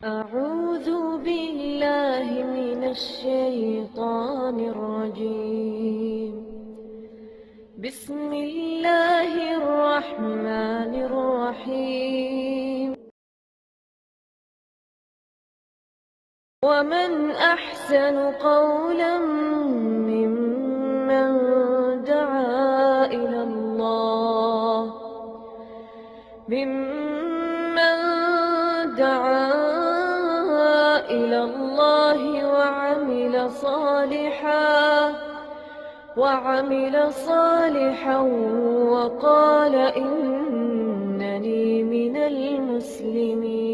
أعوذ بالله من الشيطان الرجيم. بسم الله الرحمن الرحيم. ومن أحسن قولا ممن دعا إلى الله وعمل صالحا وقال إنني من المسلمين.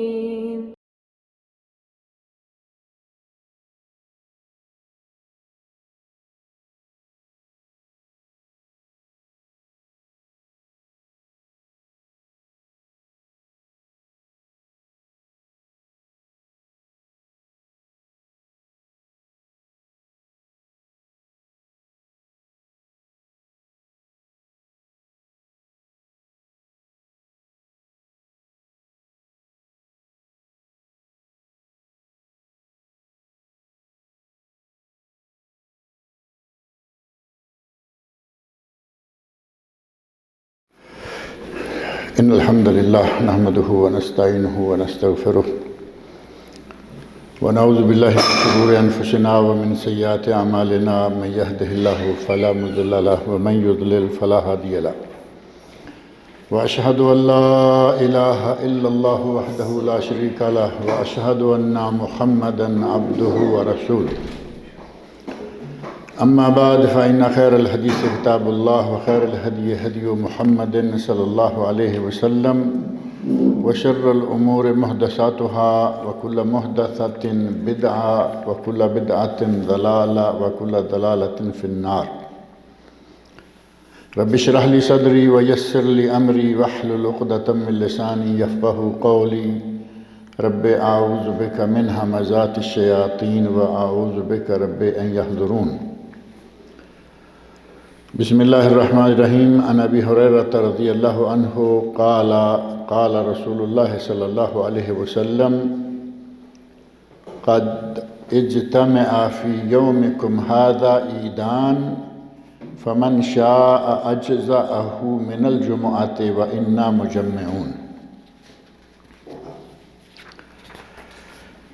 إن الحمد لله نحمده ونستعينه ونستغفره ونعوذ بالله من شرور أنفسنا ومن سيئات أعمالنا من يهده الله فلا مضل له ومن يضلل فلا هادي له وأشهد أن لا إله إلا الله وحده لا شريك له وأشهد أن محمدا عبده ورسوله. أما بعد فإن خير الحديث كتاب الله وخير الهدي هدي محمد صلى الله عليه وسلم وشر الأمور محدثاتها وكل محدثة بدعة وكل بدعة ضلالة وكل ضلالة في النار. رب اشرح لي صدري ويسر لي أمري واحلل عقدة من لساني يفقهوا قولي. رب أعوذ بك من همزات الشياطين وأعوذ بك رب أن يحضرون. بسم الله الرحمن الرحيم. عن أبي هريرة رضي الله عنه قال قال رسول الله صلى الله عليه وسلم قد اجتمع في يومكم هذا عيدان فمن شاء أجزأه من الجمعة وإنا مجمعون.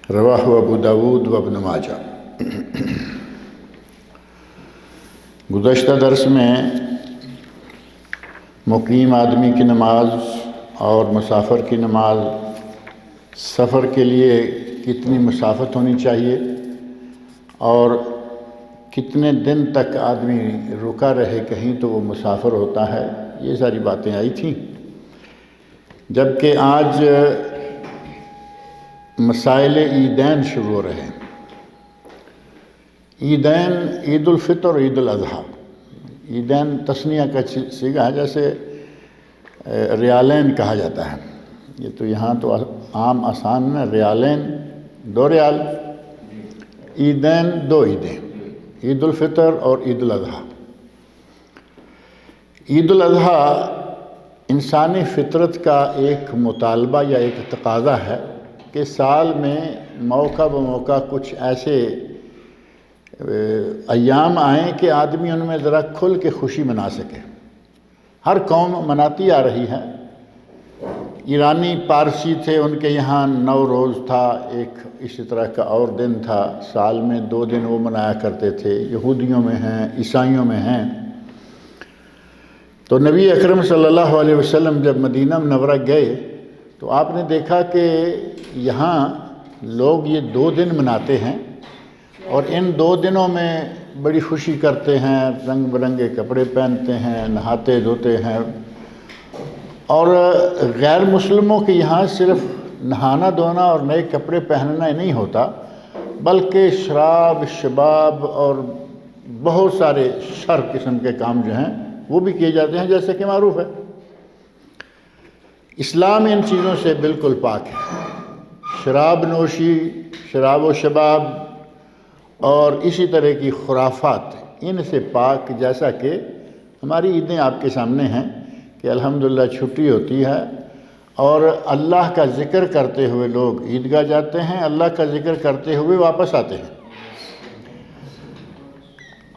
رواہ ابو داود و ابن ماجہ. گزشتہ درس میں مقیم آدمی کی نماز اور مسافر کی نماز، سفر کے لیے کتنی مسافت ہونی چاہیے اور کتنے دن تک آدمی رکا رہے کہیں تو وہ مسافر ہوتا ہے، یہ ساری باتیں آئی تھیں. جبکہ آج مسائل عیدین شروع ہو رہے ہیں. عیدین عید الفطر اور عید الاضحیٰ. عیدین تثنیہ کا صیغہ ہے، جیسے ریالین کہا جاتا ہے. یہ تو یہاں تو عام آسان ہے، ریالین 2 ریال، عیدین 2 عیدیں، عید الفطر اور عید الاضحیٰ. عید الاضحیٰ انسانی فطرت کا ایک مطالبہ یا ایک تقاضا ہے کہ سال میں موقع بموقع کچھ ایسے ایام آئیں کہ آدمی ان میں ذرا کھل کے خوشی منا سکے. ہر قوم مناتی آ رہی ہے. ایرانی پارسی تھے، ان کے یہاں 9 روز تھا، ایک اسی طرح کا اور دن تھا. سال میں 2 دن وہ منایا کرتے تھے. یہودیوں میں ہیں، عیسائیوں میں ہیں. تو نبی اکرم صلی اللہ علیہ وسلم جب مدینہ منورہ گئے تو آپ نے دیکھا کہ یہاں لوگ یہ 2 دن مناتے ہیں اور ان 2 دنوں میں بڑی خوشی کرتے ہیں، رنگ برنگے کپڑے پہنتے ہیں، نہاتے دھوتے ہیں. اور غیر مسلموں کے یہاں صرف نہانا دھونا اور نئے کپڑے پہننا ہی نہیں ہوتا، بلکہ شراب، شباب اور بہت سارے شر قسم کے کام جو ہیں وہ بھی کیے جاتے ہیں، جیسے کہ معروف ہے. اسلام ان چیزوں سے بالکل پاک ہے. شراب نوشی، شراب و شباب اور اسی طرح کی خرافات ان سے پاک. جیسا کہ ہماری عیدیں آپ کے سامنے ہیں کہ الحمدللہ چھٹی ہوتی ہے اور اللہ کا ذکر کرتے ہوئے لوگ عیدگاہ جاتے ہیں، اللہ کا ذکر کرتے ہوئے واپس آتے ہیں۔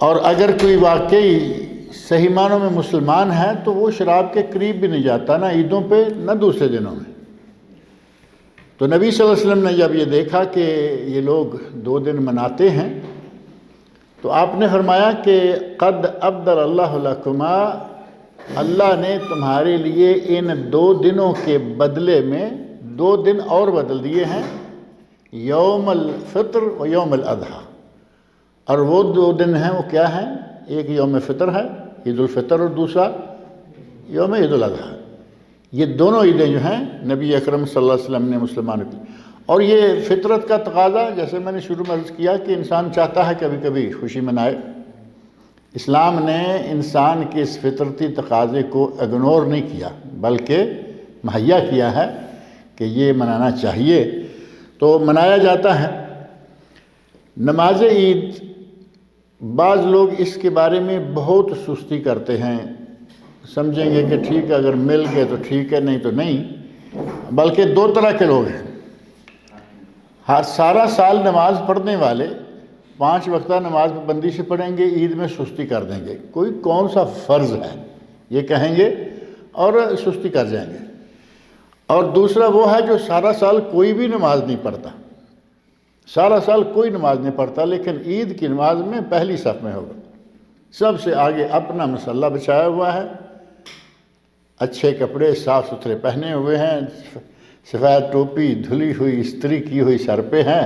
اور اگر کوئی واقعی صحیح معنوں میں مسلمان ہے تو وہ شراب کے قریب بھی نہیں جاتا، نہ عیدوں پہ نہ دوسرے دنوں میں۔ تو نبی صلی اللہ علیہ وسلم نے جب یہ دیکھا کہ یہ لوگ 2 دن مناتے ہیں تو آپ نے فرمایا کہ قد ابدل اللہ لکما، اللہ نے تمہارے لیے ان 2 دنوں کے بدلے میں 2 دن اور بدل دیے ہیں، یوم الفطر و یوم الاضحیٰ۔ اور وہ 2 دن ہیں وہ کیا ہیں؟ ایک یوم فطر ہے عید الفطر، اور دوسرا یوم عید الاضحیٰ۔ یہ دونوں عیدیں جو ہیں نبی اکرم صلی اللہ علیہ وسلم نے مسلمانوں کی، اور یہ فطرت کا تقاضا، جیسے میں نے شروع میں عرض کیا کہ انسان چاہتا ہے کبھی کبھی خوشی منائے۔ اسلام نے انسان کے اس فطرتی تقاضے کو اگنور نہیں کیا، بلکہ مہیا کیا ہے کہ یہ منانا چاہیے، تو منایا جاتا ہے۔ نماز عید، بعض لوگ اس کے بارے میں بہت سستی کرتے ہیں، سمجھیں گے کہ ٹھیک ہے اگر مل گئے تو ٹھیک ہے، نہیں تو نہیں۔ بلکہ 2 طرح کے لوگ ہیں۔ سارا سال نماز پڑھنے والے 5 وقتہ نماز پابندی سے پڑھیں گے، عید میں سستی کر دیں گے، کوئی کون سا فرض ہے یہ کہیں گے اور سستی کر جائیں گے۔ اور دوسرا وہ ہے جو سارا سال کوئی بھی نماز نہیں پڑھتا، سارا سال کوئی نماز نہیں پڑھتا، لیکن عید کی نماز میں پہلی صف میں ہوگا، سب سے آگے اپنا مصلی بچھایا ہوا ہے، اچھے کپڑے صاف ستھرے پہنے ہوئے ہیں، سفید ٹوپی دھلی ہوئی استری کی ہوئی سر پہ ہے،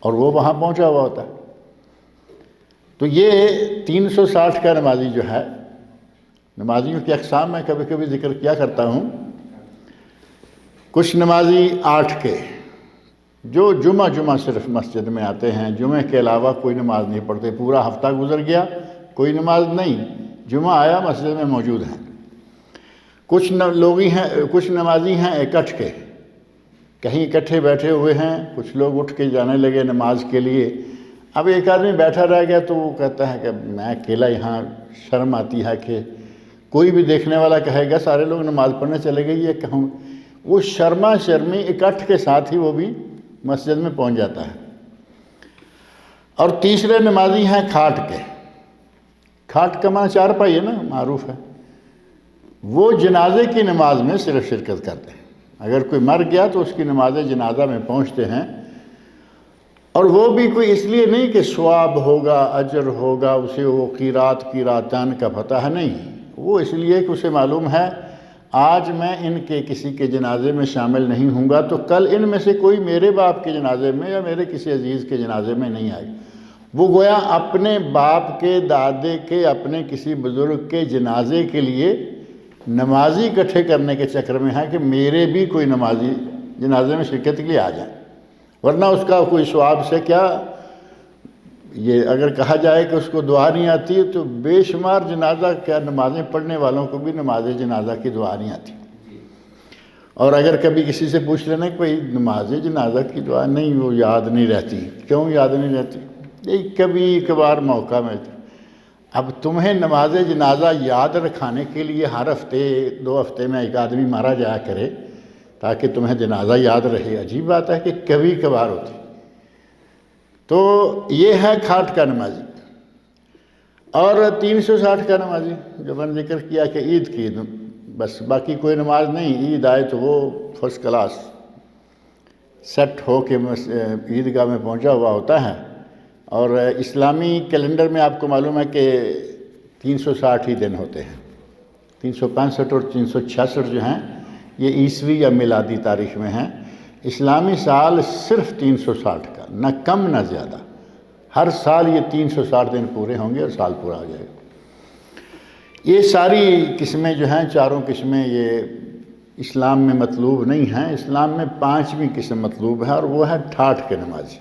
اور وہ وہاں پہنچا ہوا ہوتا ہے۔ تو یہ 360 کا نمازی جو ہے، نمازیوں کی اقسام میں کبھی کبھی ذکر کیا کرتا ہوں۔ کچھ نمازی 8 کے جو جمعہ صرف مسجد میں آتے ہیں، جمعے کے علاوہ کوئی نماز نہیں پڑھتے، پورا ہفتہ گزر گیا کوئی نماز نہیں، جمعہ آیا مسجد میں موجود ہیں۔ کچھ نمازی ہیں 61 کے، کہیں اکٹھے بیٹھے ہوئے ہیں، کچھ لوگ اٹھ کے جانے لگے نماز کے لیے، اب ایک آدمی بیٹھا رہ گیا تو وہ کہتا ہے کہ میں اکیلا یہاں، شرم آتی ہے کہ کوئی بھی دیکھنے والا کہے گا سارے لوگ نماز پڑھنے چلے گئے، یہ کہوں، وہ شرمی اکٹھ کے ساتھ ہی وہ بھی مسجد میں پہنچ جاتا ہے۔ اور تیسرے نمازی ہیں کھاٹ کے، کھاٹ کا معنی چارپائی ہے نا، معروف ہے، وہ جنازے کی نماز میں صرف شرکت کرتے ہیں، اگر کوئی مر گیا تو اس کی نماز جنازہ میں پہنچتے ہیں، اور وہ بھی کوئی اس لیے نہیں کہ ثواب ہوگا اجر ہوگا، اسے وہ قیراتان کا پتہ ہے، نہیں، وہ اس لیے کہ اسے معلوم ہے آج میں ان کے کسی کے جنازے میں شامل نہیں ہوں گا تو کل ان میں سے کوئی میرے باپ کے جنازے میں یا میرے کسی عزیز کے جنازے میں نہیں آئے۔ وہ گویا اپنے باپ کے، دادے کے، اپنے کسی بزرگ کے جنازے کے لیے نمازی اکٹھے کرنے کے چکر میں ہے کہ میرے بھی کوئی نمازی جنازے میں شرکت کے لیے آ جائیں، ورنہ اس کا کوئی ثواب سے کیا، یہ اگر کہا جائے کہ اس کو دعا نہیں آتی ہے تو بے شمار جنازہ کیا نمازیں پڑھنے والوں کو بھی نماز جنازہ کی دعا نہیں آتی۔ اور اگر کبھی کسی سے پوچھ لینا کہ بھئی نماز جنازہ کی دعا نہیں، وہ یاد نہیں رہتی، کیوں یاد نہیں رہتی؟ یہ کبھی کبھار موقع ملتا۔ اب تمہیں نماز جنازہ یاد رکھانے کے لیے ہر ہفتے 2 ہفتے میں ایک آدمی مارا جایا کرے تاکہ تمہیں جنازہ یاد رہے، عجیب بات ہے کہ کبھی کبھار ہوتی۔ تو یہ ہے کھاٹ کا نمازی۔ اور 360 کا نمازی جو میں نے ذکر کیا کہ عید کی بس باقی کوئی نماز نہیں، عید آئے تو وہ فرسٹ کلاس سیٹ ہو کے عیدگاہ میں پہنچا ہوا ہوتا ہے۔ اور اسلامی کیلنڈر میں آپ کو معلوم ہے کہ 360 ہی دن ہوتے ہیں، 365 اور 366 جو ہیں یہ عیسوی یا میلادی تاریخ میں ہیں۔ اسلامی سال صرف 360 کا، نہ کم نہ زیادہ، ہر سال یہ 360 دن پورے ہوں گے اور سال پورا ہو جائے گا۔ یہ ساری قسمیں جو ہیں، چاروں قسمیں یہ اسلام میں مطلوب نہیں ہیں۔ اسلام میں 5ویں قسم مطلوب ہے اور وہ ہے ٹھاٹھ کے نمازی،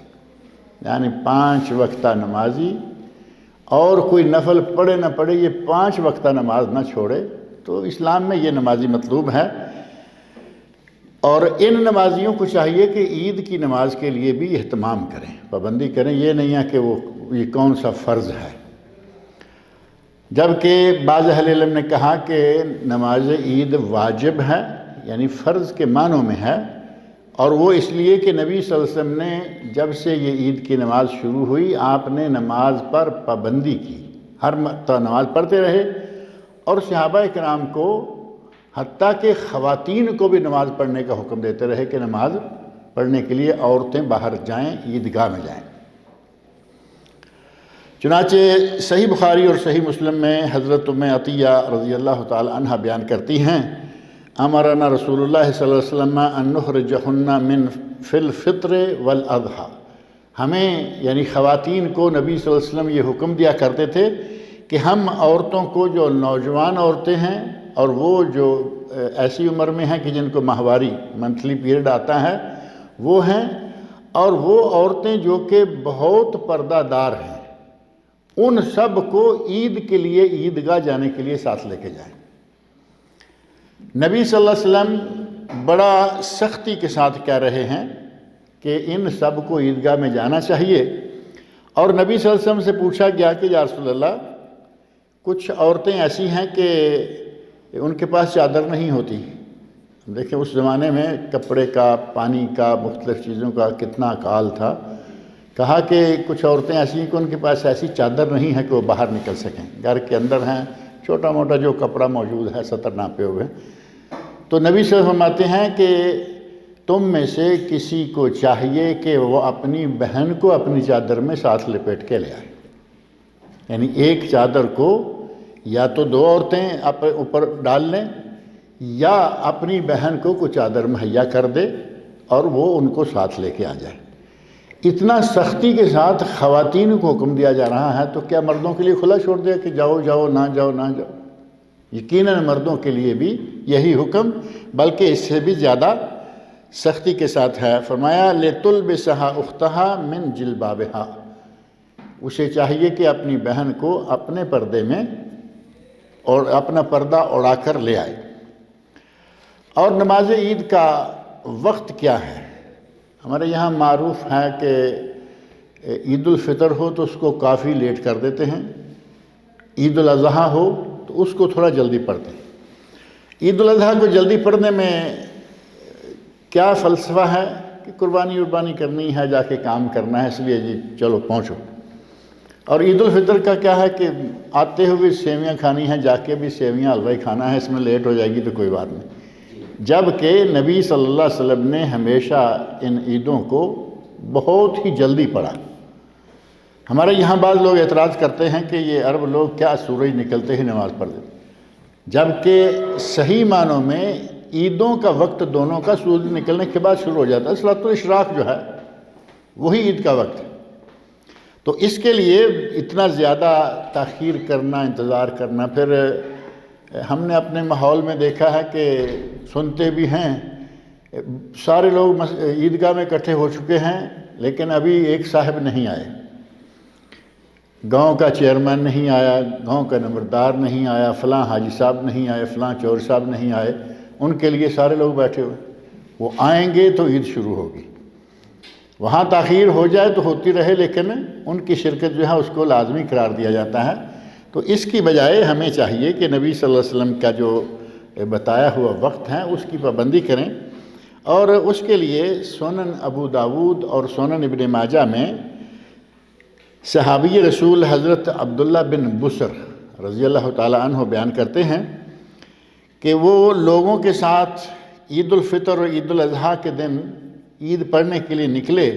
یعنی 5 وقتہ نمازی، اور کوئی نفل پڑھے نہ پڑھے یہ 5 وقتہ نماز نہ چھوڑے، تو اسلام میں یہ نمازی مطلوب ہے۔ اور ان نمازیوں کو چاہیے کہ عید کی نماز کے لیے بھی اہتمام کریں، پابندی کریں، یہ نہیں ہے کہ یہ کون سا فرض ہے۔ جبکہ بعض اہل علم نے کہا کہ نماز عید واجب ہے، یعنی فرض کے معنوں میں ہے، اور وہ اس لیے کہ نبی صلی اللہ علیہ وسلم نے جب سے یہ عید کی نماز شروع ہوئی آپ نے نماز پر پابندی کی، ہر نماز پڑھتے رہے، اور صحابہ کرام کو حتیٰ کہ خواتین کو بھی نماز پڑھنے کا حکم دیتے رہے کہ نماز پڑھنے کے لیے عورتیں باہر جائیں، عیدگاہ میں جائیں۔ چنانچہ صحیح بخاری اور صحیح مسلم میں حضرت ام عطیہ رضی اللہ تعالی عنہ بیان کرتی ہیں، امرنا رسول اللہ صلی اللہ علیہ وسلم ان نخرجہن من فی الفطر والاضحیٰ، ہمیں یعنی خواتین کو نبی صلی اللہ علیہ وسلم یہ حکم دیا کرتے تھے کہ ہم عورتوں کو، جو نوجوان عورتیں ہیں اور وہ جو ایسی عمر میں ہیں کہ جن کو ماہواری منتھلی پیریڈ آتا ہے وہ ہیں، اور وہ عورتیں جو کہ بہت پردہ دار ہیں، ان سب کو عید کے لیے عیدگاہ جانے کے لیے ساتھ لے کے جائیں۔ نبی صلی اللہ علیہ وسلم بڑا سختی کے ساتھ کہہ رہے ہیں کہ ان سب کو عیدگاہ میں جانا چاہیے، اور نبی صلی اللہ علیہ وسلم سے پوچھا گیا کہ یا رسول اللہ کچھ عورتیں ایسی ہیں کہ ان کے پاس چادر نہیں ہوتی۔ دیکھیں اس زمانے میں کپڑے کا، پانی کا، مختلف چیزوں کا کتنا اکال تھا۔ کہا کہ کچھ عورتیں ایسی ہیں کہ ان کے پاس ایسی چادر نہیں ہے کہ وہ باہر نکل سکیں، گھر کے اندر ہیں، چھوٹا موٹا جو کپڑا موجود ہے سطر ناپے ہوئے۔ تو نبی صلی اللہ علیہ وسلم فرماتے ہیں کہ تم میں سے کسی کو چاہیے کہ وہ اپنی بہن کو اپنی چادر میں ساتھ لپیٹ کے لے آئے، یعنی ایک چادر کو یا تو دو عورتیں اوپر ڈال لیں یا اپنی بہن کو کوئی چادر مہیا کر دے اور وہ ان کو ساتھ لے کے آ جائے۔ اتنا سختی کے ساتھ خواتین کو حکم دیا جا رہا ہے، تو کیا مردوں کے لیے کھلا چھوڑ دیا کہ جاؤ جاؤ نہ جاؤ نہ جاؤ؟ یقیناً مردوں کے لیے بھی یہی حکم، بلکہ اس سے بھی زیادہ سختی کے ساتھ ہے۔ فرمایا لِتُلْبِسَهَا أُخْتَهَا مِنْ جِلْبَابِهَا، اسے چاہیے کہ اپنی بہن کو اپنے پردے میں اور اپنا پردہ اڑا کر لے آئے۔ اور نماز عید کا وقت کیا ہے؟ ہمارے یہاں معروف ہے کہ عید الفطر ہو تو اس کو کافی لیٹ کر دیتے ہیں، عید الاضحیٰ ہو تو اس کو تھوڑا جلدی پڑھتے ہیں۔ عید الاضحیٰ کو جلدی پڑھنے میں کیا فلسفہ ہے کہ قربانی کرنی ہے، جا کے کام کرنا ہے، اس لیے جی چلو پہنچو۔ اور عید الفطر کا کیا ہے کہ آتے ہوئے سیویاں کھانی ہیں، جا کے بھی سیویاں حلوہ کھانا ہے، اس میں لیٹ ہو جائے گی تو کوئی بات نہیں۔ جبکہ نبی صلی اللہ علیہ وسلم نے ہمیشہ ان عیدوں کو بہت ہی جلدی پڑھا۔ ہمارے یہاں بعض لوگ اعتراض کرتے ہیں کہ یہ عرب لوگ کیا سورج نکلتے ہی نماز پڑھ دیتے، جبکہ صحیح معنوں میں عیدوں کا وقت دونوں کا سورج نکلنے کے بعد شروع ہو جاتا ہے۔ صلاۃ الاشراق جو ہے وہی عید کا وقت ہے، تو اس کے لیے اتنا زیادہ تاخیر کرنا، انتظار کرنا، پھر ہم نے اپنے ماحول میں دیکھا ہے کہ سنتے بھی ہیں، سارے لوگ عیدگاہ میں اکٹھے ہو چکے ہیں لیکن ابھی ایک صاحب نہیں آئے، گاؤں کا چیئرمین نہیں آیا، گاؤں کا نمبردار نہیں آیا، فلاں حاجی صاحب نہیں آئے، فلاں چور صاحب نہیں آئے، ان کے لیے سارے لوگ بیٹھے ہوئے۔ وہ آئیں گے تو عید شروع ہوگی، وہاں تاخیر ہو جائے تو ہوتی رہے لیکن ان کی شرکت جو ہے اس کو لازمی قرار دیا جاتا ہے۔ تو اس کی بجائے ہمیں چاہیے کہ نبی صلی اللہ علیہ وسلم کا جو بتایا ہوا وقت ہے اس کی پابندی کریں، اور اس کے لیے سنن ابو داود اور سنن ابن ماجہ میں صحابی رسول حضرت عبداللہ بن بسر رضی اللہ تعالی عنہ بیان کرتے ہیں کہ وہ لوگوں کے ساتھ عید الفطر اور عید الاضحیٰ کے دن عید پڑھنے کے لیے نکلے،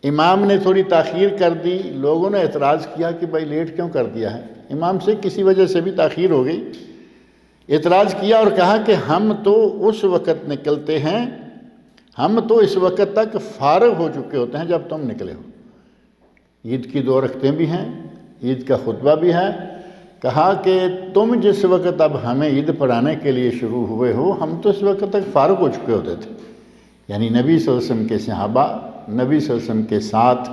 امام نے تھوڑی تاخیر کر دی، لوگوں نے اعتراض کیا کہ بھائی لیٹ کیوں کر دیا ہے، امام سے کسی وجہ سے بھی تاخیر ہو گئی، اعتراض کیا اور کہا کہ ہم تو اس وقت نکلتے ہیں، ہم تو اس وقت تک فارغ ہو چکے ہوتے ہیں جب تم نکلے ہو، عید کی 2 رکعتیں بھی ہیں، عید کا خطبہ بھی ہے، کہا کہ تم جس وقت اب ہمیں عید پڑھانے کے لیے شروع ہوئے ہو ہم تو اس وقت تک فارغ ہو چکے ہوتے تھے۔ یعنی نبی صلی اللہ علیہ وسلم کے صحابہ نبی صلی اللہ علیہ وسلم کے ساتھ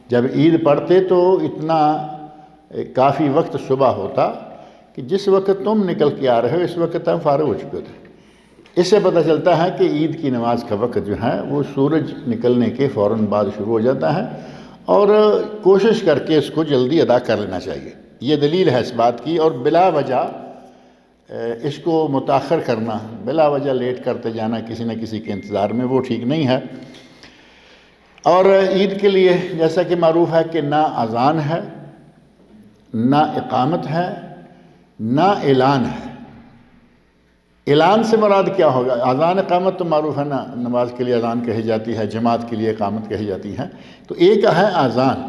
جب عید پڑھتے تو اتنا کافی وقت صبح ہوتا کہ جس وقت تم نکل کے آ رہے ہو اس وقت ہم فارغ ہو چکے ہوتے۔ اس سے پتہ چلتا ہے کہ عید کی نماز کا وقت جو ہے وہ سورج نکلنے کے فوراً بعد شروع ہو جاتا ہے، اور کوشش کر کے اس کو جلدی ادا کر لینا چاہیے۔ یہ دلیل ہے اس بات کی، اور بلا وجہ اس کو متاخر کرنا، بلا وجہ لیٹ کرتے جانا کسی نہ کسی کے انتظار میں، وہ ٹھیک نہیں ہے۔ اور عید کے لیے جیسا کہ معروف ہے کہ نہ اذان ہے، نہ اقامت ہے، نہ اعلان ہے۔ اعلان سے مراد کیا ہوگا؟ اذان اقامت تو معروف ہے نا، نماز کے لیے اذان کہی جاتی ہے، جماعت کے لیے اقامت کہی جاتی ہے۔ تو ایک ہے اذان،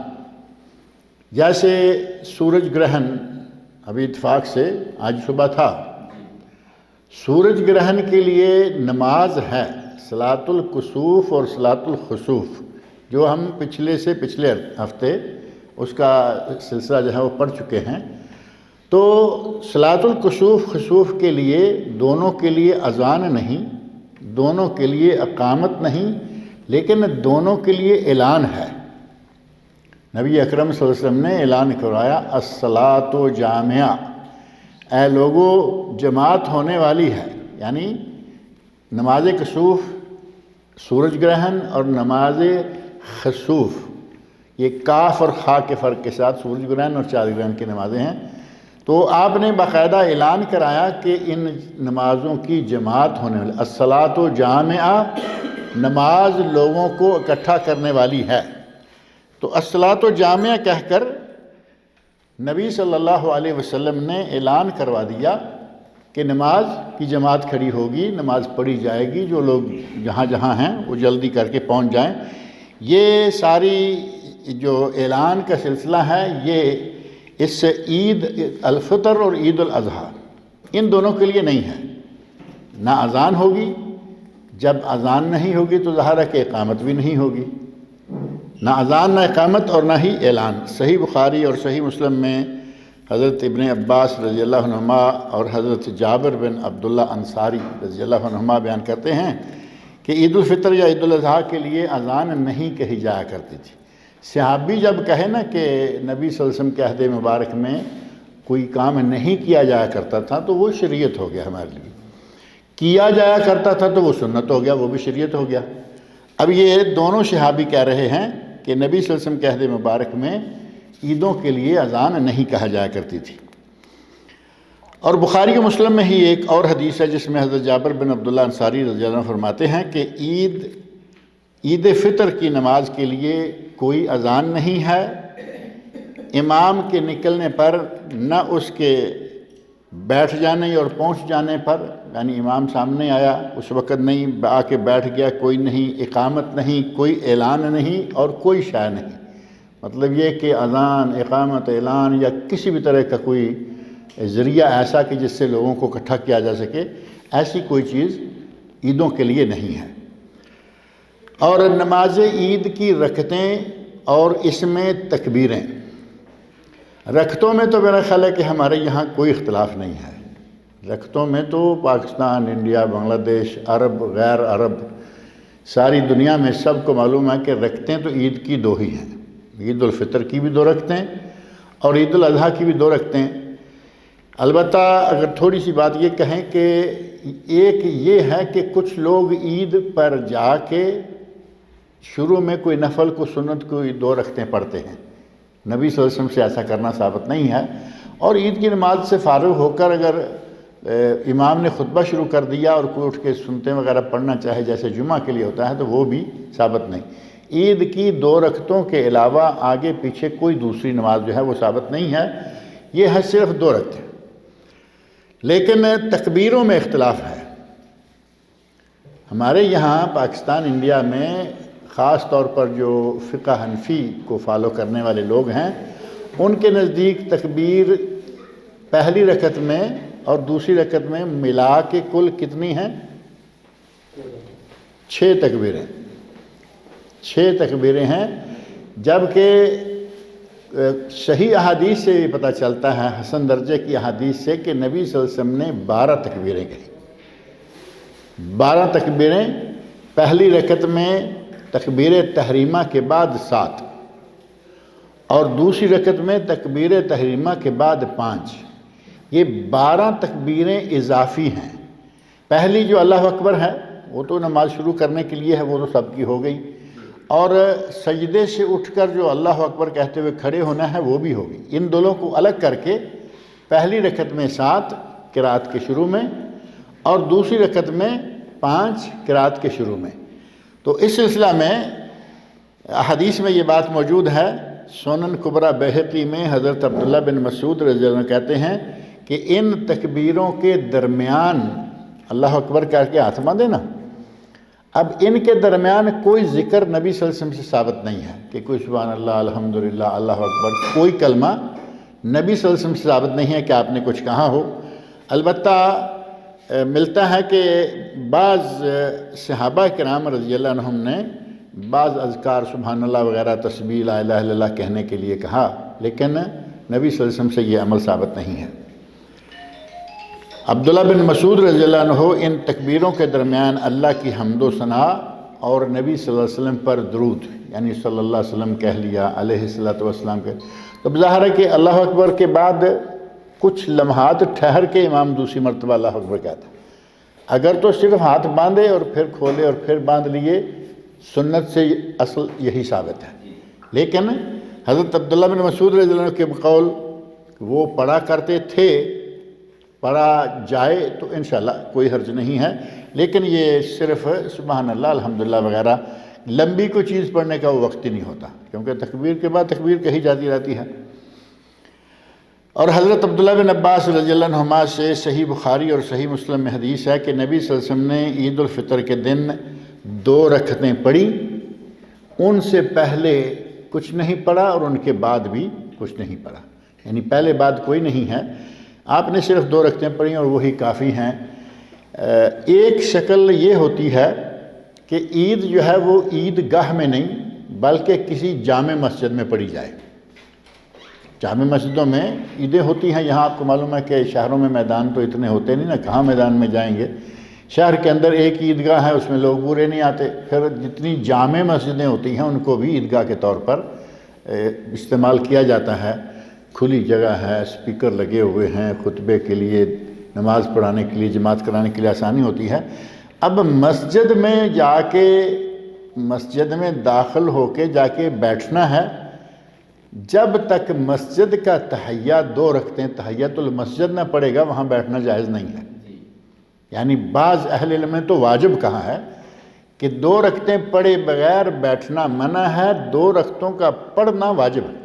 جیسے سورج گرہن ابھی اتفاق سے آج صبح تھا، سورج گرہن کے لیے نماز ہے صلاۃ الکسوف اور صلاۃ الخسوف، جو ہم پچھلے ہفتے اس کا سلسلہ جو ہے وہ پڑھ چکے ہیں۔ تو صلاۃ الکسوف خسوف کے لیے دونوں کے لیے اذان نہیں، دونوں کے لیے اقامت نہیں، لیکن دونوں کے لیے اعلان ہے۔ نبی اکرم صلی اللہ علیہ وسلم نے اعلان کروایا الصلاۃ جامعہ، اے لوگو جماعت ہونے والی ہے، یعنی نماز کسوف سورج گرہن اور نماز خسوف، یہ کاف اور خا کے فرق کے ساتھ سورج گرہن اور چاند گرہن کی نمازیں ہیں۔ تو آپ نے باقاعدہ اعلان کرایا کہ ان نمازوں کی جماعت ہونے والی، الصلاۃ جامعہ، نماز لوگوں کو اکٹھا کرنے والی ہے۔ تو الصلاۃ جامعہ کہہ کر نبی صلی اللہ علیہ وسلم نے اعلان کروا دیا کہ نماز کی جماعت کھڑی ہوگی، نماز پڑھی جائے گی، جو لوگ جہاں جہاں ہیں وہ جلدی کر کے پہنچ جائیں۔ یہ ساری جو اعلان کا سلسلہ ہے، یہ اس سے عید الفطر اور عید الاضحیٰ ان دونوں کے لیے نہیں ہے۔ نہ اذان ہوگی، جب اذان نہیں ہوگی تو ظاہر ہے کہ اقامت بھی نہیں ہوگی، نہ اذان نہ اقامت اور نہ ہی اعلان۔ صحیح بخاری اور صحیح مسلم میں حضرت ابن عباس رضی اللہ عنہما اور حضرت جابر بن عبداللہ انصاری رضی اللہ عنہما بیان کرتے ہیں کہ عید الفطر یا عید الاضحیٰ کے لیے اذان نہیں کہی جایا کرتی تھی۔ صحابی جب کہے نا کہ نبی صلی اللہ علیہ وسلم کے عہد مبارک میں کوئی کام نہیں کیا جایا کرتا تھا تو وہ شریعت ہو گیا ہمارے لیے، کیا جایا کرتا تھا تو وہ سنت ہو گیا، وہ بھی شریعت ہو گیا۔ اب یہ دونوں صحابی کہہ رہے ہیں کہ نبی صلی اللہ علیہ وسلم کے عہد مبارک میں عیدوں کے لیے اذان نہیں کہا جایا کرتی تھی۔ اور بخاری و مسلم میں ہی ایک اور حدیث ہے جس میں حضرت جابر بن عبداللہ انصاری رضی اللہ عنہ فرماتے ہیں کہ عید فطر کی نماز کے لیے کوئی اذان نہیں ہے، امام کے نکلنے پر نہ اس کے بیٹھ جانے اور پہنچ جانے پر، یعنی امام سامنے آیا اس وقت نہیں آ کے بیٹھ گیا، کوئی نہیں، اقامت نہیں، کوئی اعلان نہیں اور کوئی شے نہیں۔ مطلب یہ کہ اذان، اقامت، اعلان یا کسی بھی طرح کا کوئی ذریعہ ایسا کہ جس سے لوگوں کو اکٹھا کیا جا سکے، ایسی کوئی چیز عیدوں کے لیے نہیں ہے۔ اور نماز عید کی رکعتیں اور اس میں تکبیریں، رکعتوں میں تو میرا خیال ہے کہ ہمارے یہاں کوئی اختلاف نہیں ہے۔ رکعتوں میں تو پاکستان، انڈیا، بنگلہ دیش، عرب، غیر عرب، ساری دنیا میں سب کو معلوم ہے کہ رکعتیں تو عید کی دو ہی ہیں، عید الفطر کی بھی 2 رکعتیں اور عید الاضحیٰ کی بھی 2 رکعتیں۔ البتہ اگر تھوڑی سی بات یہ کہیں کہ ایک یہ ہے کہ کچھ لوگ عید پر جا کے شروع میں کوئی نفل کو سنت کو 2 رکعتیں پڑھتے ہیں، نبی صلی اللہ علیہ وسلم سے ایسا کرنا ثابت نہیں ہے۔ اور عید کی نماز سے فارغ ہو کر اگر امام نے خطبہ شروع کر دیا اور کوئی اٹھ کے سنتیں وغیرہ پڑھنا چاہے جیسے جمعہ کے لیے ہوتا ہے تو وہ بھی ثابت نہیں۔ عید کی 2 رکعتوں کے علاوہ آگے پیچھے کوئی دوسری نماز جو ہے وہ ثابت نہیں ہے، یہ ہے صرف 2 رکعتیں۔ لیکن تکبیروں میں اختلاف ہے۔ ہمارے یہاں پاکستان، انڈیا میں خاص طور پر جو فقہ حنفی کو فالو کرنے والے لوگ ہیں ان کے نزدیک تکبیر پہلی رکعت میں اور دوسری رکعت میں ملا کے کل کتنی ہیں؟ 6 تکبیریں، 6 تکبیریں ہیں، جبکہ صحیح احادیث سے یہ پتہ چلتا ہے، حسن درجے کی احادیث سے، کہ نبی صلی اللہ علیہ وسلم نے 12 تکبیریں کہیں۔ 12 تکبیریں، پہلی رکعت میں تکبیر تحریمہ کے بعد 7 اور دوسری رکعت میں تکبیر تحریمہ کے بعد 5۔ یہ 12 تکبیریں اضافی ہیں۔ پہلی جو اللہ اکبر ہے وہ تو نماز شروع کرنے کے لیے ہے، وہ تو سب کی ہو گئی، اور سجدے سے اٹھ کر جو اللہ اکبر کہتے ہوئے کھڑے ہونا ہے وہ بھی ہوگی۔ ان دونوں کو الگ کر کے پہلی رکعت میں 7، قرات کے شروع میں اور دوسری رکعت میں 5 قرات کے شروع میں۔ تو اس سلسلہ میں حدیث میں یہ بات موجود ہے، سنن کبریٰ بیہقی میں حضرت عبداللہ بن مسعود رضی اللہ عنہ کہتے ہیں کہ ان تکبیروں کے درمیان اللہ اکبر کہہ کے ہاتھ باندھے نا، اب ان کے درمیان کوئی ذکر نبی صلی اللہ علیہ وسلم سے ثابت نہیں ہے کہ کوئی سبحان اللہ، الحمدللہ، اللہ اکبر، کوئی کلمہ نبی صلی اللہ علیہ وسلم سے ثابت نہیں ہے کہ آپ نے کچھ کہا ہو۔ البتہ ملتا ہے کہ بعض صحابہ کرام رضی اللہ عنہم نے بعض اذکار سبحان اللہ وغیرہ، تسبیح، لا الہ الا اللہ کہنے کے لیے کہا، لیکن نبی صلی اللہ علیہ وسلم سے یہ عمل ثابت نہیں ہے۔ عبداللہ بن مسعود رضی اللہ عنہ ان تکبیروں کے درمیان اللہ کی حمد و ثنا اور نبی صلی اللہ علیہ وسلم پر درود، یعنی صلی اللہ علیہ وسلم کہہ لیا، علیہ الصلوۃ والسلام کے، تو ظاہر ہے کہ اللہ اکبر کے بعد کچھ لمحات ٹھہر کے امام دوسری مرتبہ اللہ اکبر کہتا ہے۔ اگر تو صرف ہاتھ باندھے اور پھر کھولے اور پھر باندھ لیے، سنت سے اصل یہی ثابت ہے، لیکن حضرت عبداللہ بن مسعود رضی اللہ عنہ کے قول وہ پڑھا کرتے تھے، پڑھا جائے تو انشاءاللہ کوئی حرج نہیں ہے، لیکن یہ صرف سبحان اللہ، الحمدللہ وغیرہ لمبی کوئی چیز پڑھنے کا وہ وقت ہی نہیں ہوتا، کیونکہ تکبیر کے بعد تکبیر کہی جاتی رہتی ہے۔ اور حضرت عبداللہ بن عباس رضی اللہ عنہما سے صحیح بخاری اور صحیح مسلم میں حدیث ہے کہ نبی صلی اللہ علیہ وسلم نے عید الفطر کے دن 2 رکعتیں پڑھی، ان سے پہلے کچھ نہیں پڑھا اور ان کے بعد بھی کچھ نہیں پڑھا، یعنی پہلے بعد کوئی نہیں ہے، آپ نے صرف 2 رکعتیں پڑھی اور وہی کافی ہیں۔ ایک شکل یہ ہوتی ہے کہ عید جو ہے وہ عید گاہ میں نہیں بلکہ کسی جامع مسجد میں پڑھی جائے۔ جامع مسجدوں میں عیدیں ہوتی ہیں، یہاں آپ کو معلوم ہے کہ شہروں میں میدان تو اتنے ہوتے نہیں نا، کہاں میدان میں جائیں گے، شہر کے اندر ایک عیدگاہ ہے، اس میں لوگ پورے نہیں آتے، پھر جتنی جامع مسجدیں ہوتی ہیں ان کو بھی عیدگاہ کے طور پر استعمال کیا جاتا ہے، کھلی جگہ ہے، اسپیکر لگے ہوئے ہیں، خطبے کے لیے، نماز پڑھانے کے لیے، جماعت کرانے کے لیے آسانی ہوتی ہے۔ اب مسجد میں جا کے، مسجد میں داخل ہو کے جا کے بیٹھنا ہے، جب تک مسجد کا تحیہ 2 رکعتیں تحیۃ المسجد نہ پڑے گا وہاں بیٹھنا جائز نہیں ہے۔ یعنی بعض اہل علم نے تو واجب کہا ہے کہ 2 رکعتیں پڑھے بغیر بیٹھنا منع ہے، 2 رکعتوں کا پڑھنا واجب ہے۔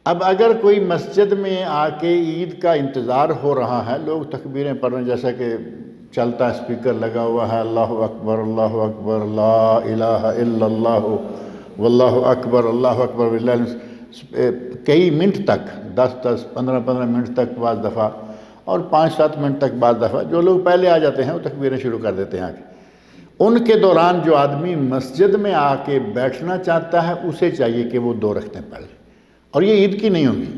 اب اگر کوئی مسجد میں آ کے عید کا انتظار ہو رہا ہے، لوگ تکبیریں پڑھ رہے ہیں، جیسا کہ چلتا اسپیکر لگا ہوا ہے، اللہ اکبر لا الہ الا اللہ واللہ اکبر، اللہ اکبر واللہ، کئی منٹ تک، 10 15 منٹ تک بعض دفعہ، اور 5-7 منٹ تک بعض دفعہ، جو لوگ پہلے آ جاتے ہیں وہ تکبیریں شروع کر دیتے ہیں آگے۔ ان کے دوران جو آدمی مسجد میں آ کے بیٹھنا چاہتا ہے اسے چاہیے کہ وہ 2 رکعتیں پڑھے، اور یہ عید کی نہیں ہوگی،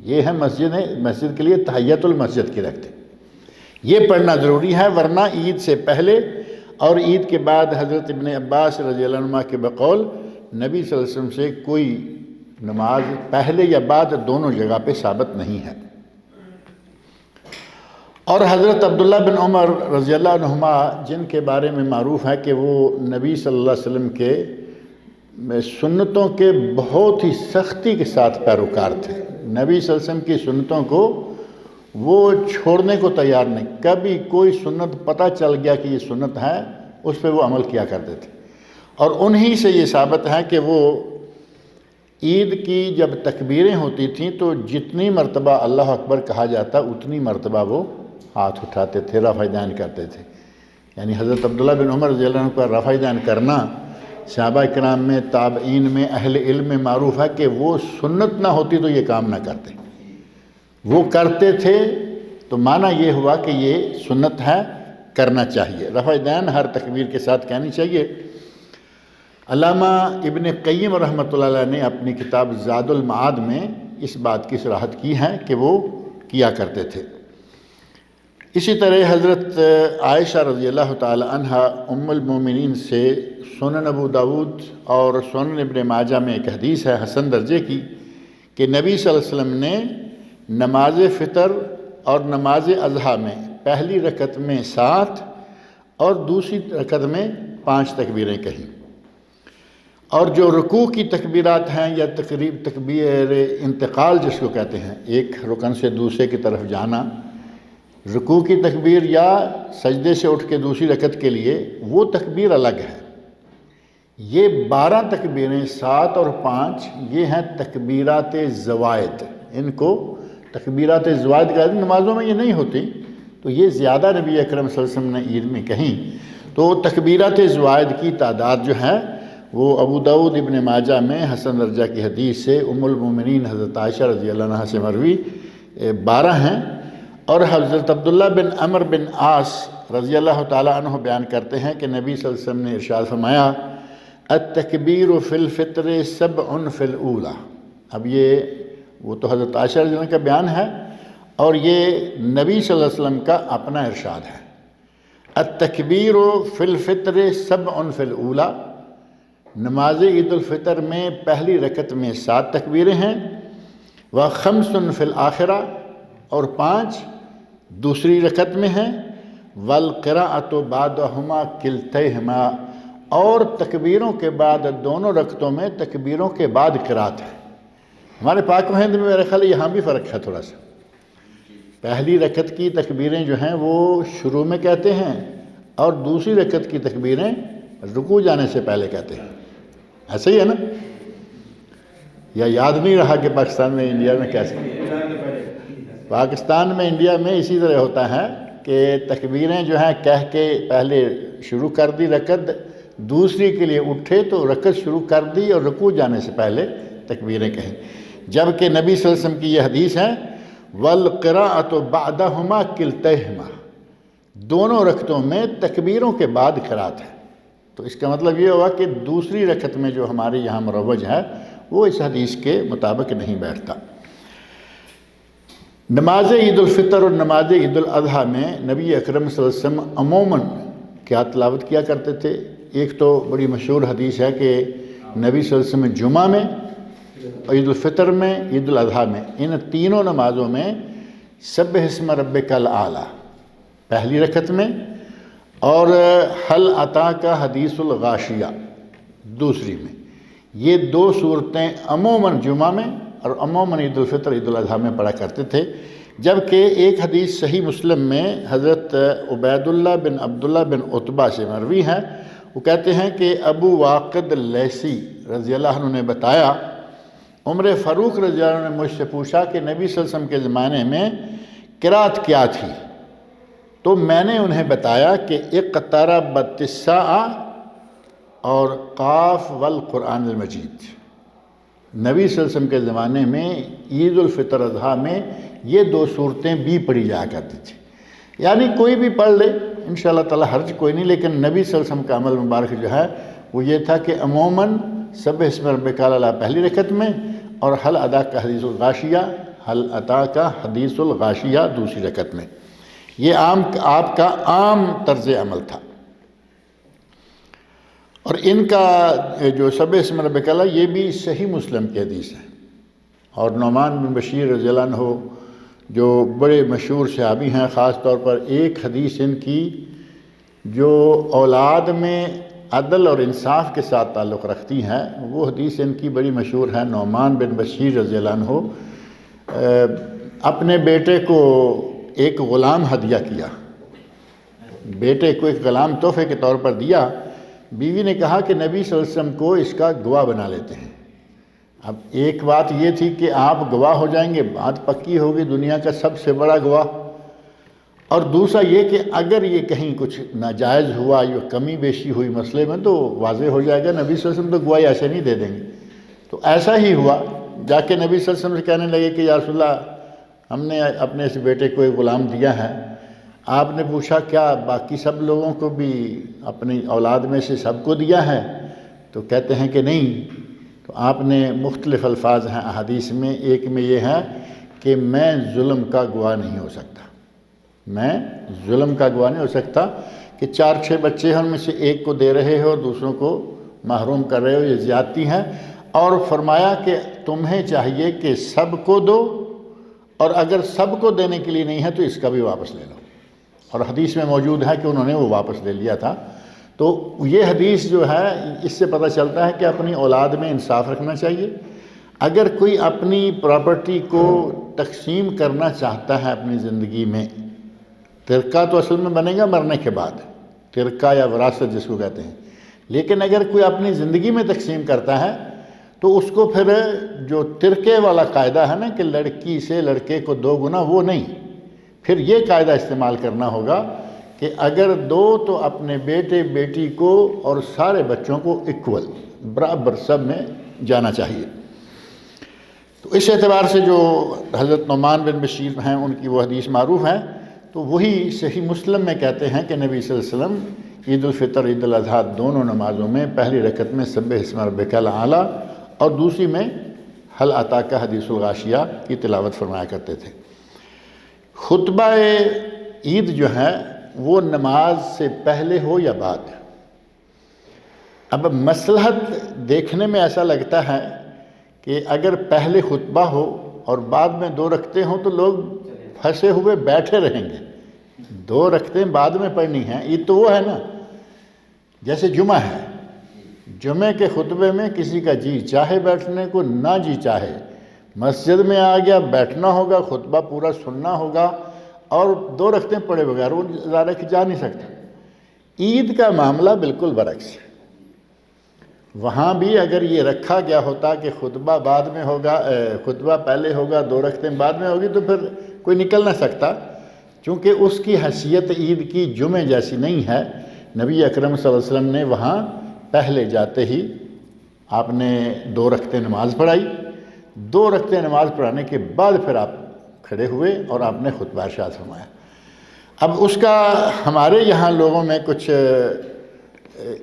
یہ ہے مسجد کے لیے تحیۃ المسجد کی رکعتیں، یہ پڑھنا ضروری ہے، ورنہ عید سے پہلے اور عید کے بعد حضرت ابن عباس رضی اللہ عنہ کے بقول نبی صلی اللہ علیہ وسلم سے کوئی نماز پہلے یا بعد دونوں جگہ پہ ثابت نہیں ہے۔ اور حضرت عبداللہ بن عمر رضی اللہ عنہما، جن کے بارے میں معروف ہے کہ وہ نبی صلی اللہ علیہ وسلم کے سنتوں کے بہت ہی سختی کے ساتھ پیروکار تھے، نبی صلی اللہ علیہ وسلم کی سنتوں کو وہ چھوڑنے کو تیار نہیں، کبھی کوئی سنت پتہ چل گیا کہ یہ سنت ہے اس پہ وہ عمل کیا کرتے تھے، اور انہی سے یہ ثابت ہے کہ وہ عید کی جب تکبیریں ہوتی تھیں تو جتنی مرتبہ اللہ اکبر کہا جاتا اتنی مرتبہ وہ ہاتھ اٹھاتے تھے، رفع دین کرتے تھے۔ یعنی حضرت عبداللہ بن عمر رضی اللہ عنہ پر رفع دین کرنا صحابہ کرام میں، تابعین میں، اہل علم میں معروف ہے کہ وہ سنت نہ ہوتی تو یہ کام نہ کرتے، وہ کرتے تھے، تو معنی یہ ہوا کہ یہ سنت ہے، کرنا چاہیے، رفع دین ہر تکبیر کے ساتھ کہنی چاہیے۔ علامہ ابن قیم رحمۃ اللہ علیہ نے اپنی کتاب زاد المعاد میں اس بات کی صراحت کی ہے کہ وہ کیا کرتے تھے۔ اسی طرح حضرت عائشہ رضی اللہ تعالی عنہ ام المومنین سے سنن ابو داود اور سنن ابن ماجہ میں ایک حدیث ہے حسن درجے کی کہ نبی صلی اللہ علیہ وسلم نے نماز فطر اور نماز اضحیٰ میں پہلی رکعت میں 7 اور دوسری رکعت میں 5 تکبیریں کہیں، اور جو رکوع کی تکبیرات ہیں یا تکبیر انتقال جس کو کہتے ہیں، ایک رکن سے دوسرے کی طرف جانا، رکوع کی تکبیر یا سجدے سے اٹھ کے دوسری رکعت کے لیے وہ تکبیر الگ ہے۔ یہ 12 تکبیریں 7 اور 5 یہ ہیں تکبیرات زوائد، ان کو تکبیرات زوائد کا نمازوں میں یہ نہیں ہوتی، تو یہ زیادہ نبی اکرم صلی اللہ علیہ وسلم نے عید میں کہیں۔ تو تکبیرات زوائد کی تعداد جو ہے وہ ابو داؤد ابن ماجہ میں حسن درجہ کی حدیث سے ام المومنین حضرت عائشہ رضی اللہ عنہا سے مروی 12 ہیں، اور حضرت عبداللہ بن عمر بن عاص رضی اللہ تعالیٰ عنہ بیان کرتے ہیں کہ نبی صلی اللہ علیہ وسلم نے ارشاد فرمایا التکبیر فی الفطر 7 فی الاولی۔ اب یہ وہ تو حضرت عائشہ رضی اللہ عنہ کا بیان ہے اور یہ نبی صلی اللہ علیہ وسلم کا اپنا ارشاد ہے۔ التکبیر فی الفطر 7 فی الاولی، نماز عید الفطر میں پہلی رکعت میں 7 تکبیریں ہیں، و5 فی الآخرہ، اور 5 دوسری رکعت میں ہیں، والقراءۃ بعدہما کلتیہما، اور تکبیروں کے بعد دونوں رکعتوں میں تکبیروں کے بعد قرات ہے۔ ہمارے پاک و ہند میں میرے خیال یہاں بھی فرق ہے تھوڑا سا، پہلی رکعت کی تکبیریں جو ہیں وہ شروع میں کہتے ہیں اور دوسری رکعت کی تکبیریں رکوع جانے سے پہلے کہتے ہیں، ایسا ہی ہے نا؟ یا یاد نہیں رہا کہ پاکستان میں انڈیا میں کیسے؟ پاکستان میں انڈیا میں اسی طرح ہوتا ہے کہ تکبیریں جو ہیں کہہ کے پہلے شروع کر دی رکعت، دوسری کے لیے اٹھے تو رکعت شروع کر دی اور رکوع جانے سے پہلے تکبیریں کہیں، جبکہ نبی صلی اللہ علیہ وسلم کی یہ حدیث ہے والقراءۃ بعدہما کلتیہما، دونوں رکعتوں میں تکبیروں کے بعد قرات ہے۔ تو اس کا مطلب یہ ہوا کہ دوسری رکعت میں جو ہمارے یہاں مروج ہے وہ اس حدیث کے مطابق نہیں بیٹھتا۔ نماز عید الفطر اور نماز عید الاضحیٰ میں نبی اکرم صلی اللہ علیہ وسلم عموماً کیا تلاوت کیا کرتے تھے؟ ایک تو بڑی مشہور حدیث ہے کہ نبی صلی اللہ علیہ وسلم جمعہ میں، عید الفطر میں، عید الاضحیٰ میں، ان تینوں نمازوں میں سبح اسم ربک الاعلیٰ پہلی رکعت میں، اور حل اتاک حدیث الغاشیہ دوسری میں، یہ 2 صورتیں عموماً جمعہ میں اور عموماً عید الفطر عید الاضحیٰ میں پڑھا کرتے تھے، جبکہ ایک حدیث صحیح مسلم میں حضرت عبید اللہ بن عبداللہ بن عتبہ سے مروی ہے، وہ کہتے ہیں کہ ابو واقد اللیثی رضی اللہ عنہ نے بتایا، عمر فاروق رضی اللہ عنہ نے مجھ سے پوچھا کہ نبی صلی اللہ علیہ وسلم کے زمانے میں قرات کیا تھی، تو میں نے انہیں بتایا کہ اقتربت الساعہ اور قاف والقرآن المجید۔ نبی صلی اللہ علیہ وسلم کے زمانے میں عید الفطر اضحیٰ میں یہ 2 صورتیں بھی پڑھی جایا کرتی تھی، یعنی کوئی بھی پڑھ لے انشاءاللہ تعالی حرج کوئی نہیں، لیکن نبی صلی اللہ علیہ وسلم کا عمل مبارک جو ہے وہ یہ تھا کہ عموماً سبح اسم ربک الاعلیٰ پہلی رکعت میں اور حل اتاک حدیث الغاشیہ، حل اتاک حدیث الغاشیہ دوسری رکعت میں، یہ آپ کا عام طرز عمل تھا۔ اور ان کا جو سبح اسم ربک الاعلیٰ یہ بھی صحیح مسلم کی حدیث ہے، اور نعمان بن بشیر رضی اللہ عنہ جو بڑے مشہور صحابی ہیں، خاص طور پر ایک حدیث ان کی جو اولاد میں عدل اور انصاف کے ساتھ تعلق رکھتی ہیں، وہ حدیث ان کی بڑی مشہور ہے۔ نعمان بن بشیر رضی اللہ عنہ اپنے بیٹے کو ایک غلام ہدیہ کیا، بیٹے کو ایک غلام تحفے کے طور پر دیا، بیوی نے کہا کہ نبی صلی اللہ علیہ وسلم کو اس کا گواہ بنا لیتے ہیں۔ اب ایک بات یہ تھی کہ آپ گواہ ہو جائیں گے، بات پکی ہوگی، دنیا کا سب سے بڑا گواہ، اور دوسرا یہ کہ اگر یہ کہیں کچھ ناجائز ہوا یا کمی بیشی ہوئی مسئلے میں تو واضح ہو جائے گا، نبی صلی اللہ علیہ وسلم تو گواہی ایسے نہیں دے دیں گے۔ تو ایسا ہی ہوا، جا کے نبی صلی اللہ علیہ وسلم سے کہنے لگے کہ یا رسول اللہ ہم نے اپنے اس بیٹے کو ایک غلام دیا ہے۔ آپ نے پوچھا کیا باقی سب لوگوں کو بھی اپنی اولاد میں سے سب کو دیا ہے؟ تو کہتے ہیں کہ نہیں۔ تو آپ نے مختلف الفاظ ہیں احادیث میں، ایک میں یہ ہے کہ میں ظلم کا گواہ نہیں ہو سکتا، میں ظلم کا گواہ نہیں ہو سکتا کہ 4-6 بچے ہیں ان میں سے ایک کو دے رہے ہو اور دوسروں کو محروم کر رہے ہو، یہ زیادتی ہے۔ اور فرمایا کہ تمہیں چاہیے کہ سب کو دو، اور اگر سب کو دینے کے لیے نہیں ہے تو اس کا بھی واپس لے لو، اور حدیث میں موجود ہے کہ انہوں نے وہ واپس لے لیا تھا۔ تو یہ حدیث جو ہے اس سے پتہ چلتا ہے کہ اپنی اولاد میں انصاف رکھنا چاہیے۔ اگر کوئی اپنی پراپرٹی کو تقسیم کرنا چاہتا ہے اپنی زندگی میں ترکہ تو اصل میں بنے گا مرنے کے بعد، ترکہ یا وراثت جس کو کہتے ہیں، لیکن اگر کوئی اپنی زندگی میں تقسیم کرتا ہے تو اس کو پھر جو ترکے والا قاعدہ ہے نا کہ لڑکی سے لڑکے کو 2 گنا، وہ نہیں، پھر یہ قاعدہ استعمال کرنا ہوگا کہ اگر 2 تو اپنے بیٹے بیٹی کو اور سارے بچوں کو ایکول برابر سب میں جانا چاہیے۔ تو اس اعتبار سے جو حضرت نعمان بن بشیر ہیں ان کی وہ حدیث معروف ہے، تو وہی صحیح مسلم میں کہتے ہیں کہ نبی صلی اللہ علیہ وسلم عید الفطر عید الاضحیٰ دونوں نمازوں میں پہلی رکعت میں سبح اسم ربک الاعلیٰ اور دوسری میں حل اتاک حدیث الغاشیہ کی تلاوت فرمایا کرتے تھے۔ خطبہ عید جو ہے وہ نماز سے پہلے ہو یا بعد، اب مصلحت دیکھنے میں ایسا لگتا ہے کہ اگر پہلے خطبہ ہو اور بعد میں 2 رکعتیں ہوں تو لوگ پھنسے ہوئے بیٹھے رہیں گے، 2 رکعتیں بعد میں پڑھنی ہیں۔ عید تو وہ ہے نا، جیسے جمعہ ہے، جمعے کے خطبے میں کسی کا جی چاہے بیٹھنے کو نہ جی چاہے، مسجد میں آ گیا بیٹھنا ہوگا، خطبہ پورا سننا ہوگا، اور 2 رکعتیں پڑھے بغیر وہ ظاہر کہ جا نہیں سکتا۔ عید کا معاملہ بالکل برعکس ہے، وہاں بھی اگر یہ رکھا گیا ہوتا کہ خطبہ بعد میں ہوگا، خطبہ پہلے ہوگا 2 رکعتیں بعد میں ہوگی، تو پھر کوئی نکل نہ سکتا، چونکہ اس کی حیثیت عید کی جمعے جیسی نہیں ہے۔ نبی اکرم صلی اللہ علیہ وسلم نے وہاں پہلے جاتے ہی آپ نے 2 رکعتیں نماز پڑھائی، 2 رکعتیں نماز پڑھانے کے بعد پھر آپ کھڑے ہوئے اور آپ نے خطبہ ارشاد فرمایا۔ اب اس کا ہمارے یہاں لوگوں میں کچھ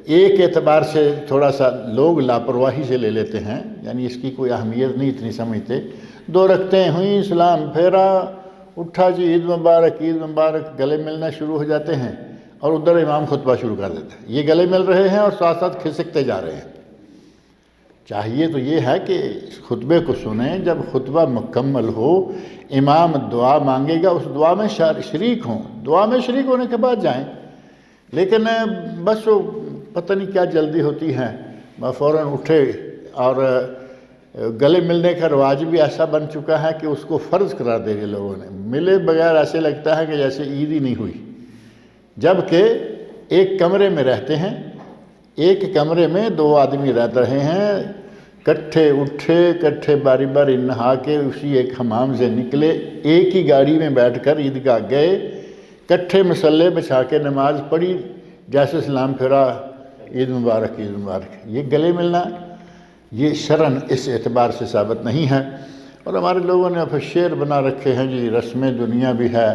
ایک اعتبار سے تھوڑا سا لوگ لاپرواہی سے لے لیتے ہیں، یعنی اس کی کوئی اہمیت نہیں اتنی سمجھتے، 2 رکعتیں ہوئیں، سلام پھیرا، اٹھا جی عید مبارک عید مبارک، گلے ملنا شروع ہو جاتے ہیں، اور ادھر امام خطبہ شروع کر دیتا ہے، یہ گلے مل رہے ہیں اور ساتھ ساتھ کھسکتے جا رہے ہیں۔ چاہیے تو یہ ہے کہ خطبے کو سنیں، جب خطبہ مکمل ہو امام دعا مانگے گا، اس دعا میں شریک ہوں، دعا میں شریک ہونے کے بعد جائیں، لیکن بس وہ پتہ نہیں کیا جلدی ہوتی ہے، فوراً اٹھے، اور گلے ملنے کا رواج بھی ایسا بن چکا ہے کہ اس کو فرض قرار دے گئے لوگوں نے، ملے بغیر ایسے لگتا ہے کہ جیسے عید ہی نہیں ہوئی، جبکہ ایک کمرے میں رہتے ہیں، ایک کمرے میں 2 آدمی رہ رہے ہیں، کٹھے اٹھے، کٹھے باری باری نہا کے اسی ایک حمام سے نکلے، ایک ہی گاڑی میں بیٹھ کر عیدگاہ گئے، کٹھے مصلے بچھا کے نماز پڑھی، جیسے سلام پھرا عید مبارک عید مبارک، یہ گلے ملنا یہ شرعاً اس اعتبار سے ثابت نہیں ہے۔ اور ہمارے لوگوں نے پھر شعر بنا رکھے ہیں جی رسم دنیا بھی ہے،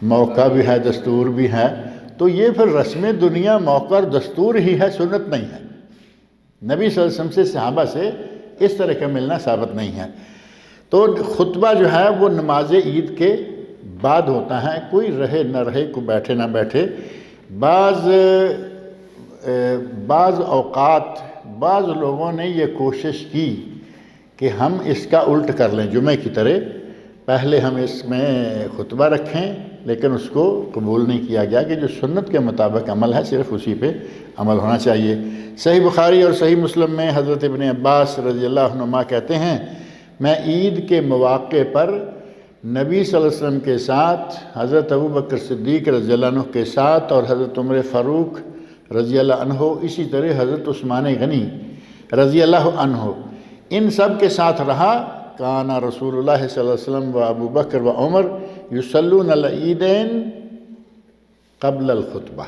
موقع بھی ہے، دستور بھی ہے، تو یہ پھر رسم دنیا موقع اور دستور ہی ہے، سنت نہیں ہے۔ نبی صلی اللہ علیہ وسلم سے صحابہ سے اس طرح کا ملنا ثابت نہیں ہے۔ تو خطبہ جو ہے وہ نماز عید کے بعد ہوتا ہے، کوئی رہے نہ رہے، کوئی بیٹھے نہ بیٹھے۔ بعض اوقات بعض لوگوں نے یہ کوشش کی کہ ہم اس کا الٹ کر لیں، جمعے کی طرح پہلے ہم اس میں خطبہ رکھیں، لیکن اس کو قبول نہیں کیا گیا کہ جو سنت کے مطابق عمل ہے صرف اسی پہ عمل ہونا چاہیے۔ صحیح بخاری اور صحیح مسلم میں حضرت ابن عباس رضی اللہ عنہما کہتے ہیں، میں عید کے مواقع پر نبی صلی اللہ علیہ وسلم کے ساتھ، حضرت ابوبکر صدیق رضی اللہ عنہ کے ساتھ، اور حضرت عمر فاروق رضی اللہ عنہ، اسی طرح حضرت عثمان غنی رضی اللہ عنہ، ان سب کے ساتھ رہا۔ کان رسول اللہ صلی اللہ علیہ وسلم و ابو بکر و عمر یصلون العیدین قبل الخطبہ،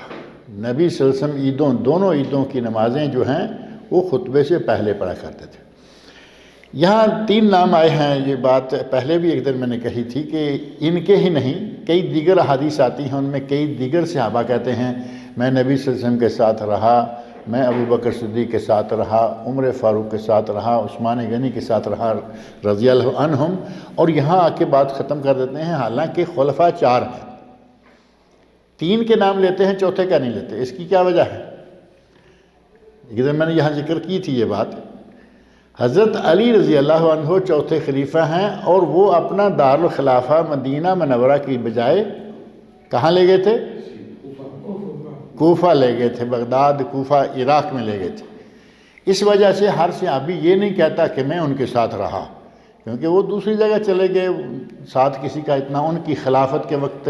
نبی صلی اللہ علیہ وسلم دونوں عیدوں کی نمازیں جو ہیں وہ خطبے سے پہلے پڑھا کرتے تھے۔ یہاں 3 نام آئے ہیں، یہ بات پہلے بھی ایک دن میں نے کہی تھی کہ ان کے ہی نہیں کئی دیگر احادیث آتی ہیں، ان میں کئی دیگر صحابہ کہتے ہیں میں نبی صلی اللہ علیہ وسلم کے ساتھ رہا، میں ابو بکر صدیق کے ساتھ رہا، عمر فاروق کے ساتھ رہا، عثمان غنی کے ساتھ رہا رضی اللہ عنہم، اور یہاں آ کے بات ختم کر دیتے ہیں، حالانکہ خلفاء 4 ہیں، 3 کے نام لیتے ہیں، چوتھے کا نہیں لیتے۔ اس کی کیا وجہ ہے؟ ایک دن میں نے یہاں ذکر کی تھی یہ بات، حضرت علی رضی اللہ عنہ 4تھے خلیفہ ہیں، اور وہ اپنا دارالخلافہ مدینہ منورہ کی بجائے کہاں لے گئے تھے؟ کوفہ لے گئے تھے، بغداد کوفہ عراق میں لے گئے تھے۔ اس وجہ سے ہر صحابی یہ نہیں کہتا کہ میں ان کے ساتھ رہا، کیونکہ وہ دوسری جگہ چلے گئے، ساتھ کسی کا اتنا ان کی خلافت کے وقت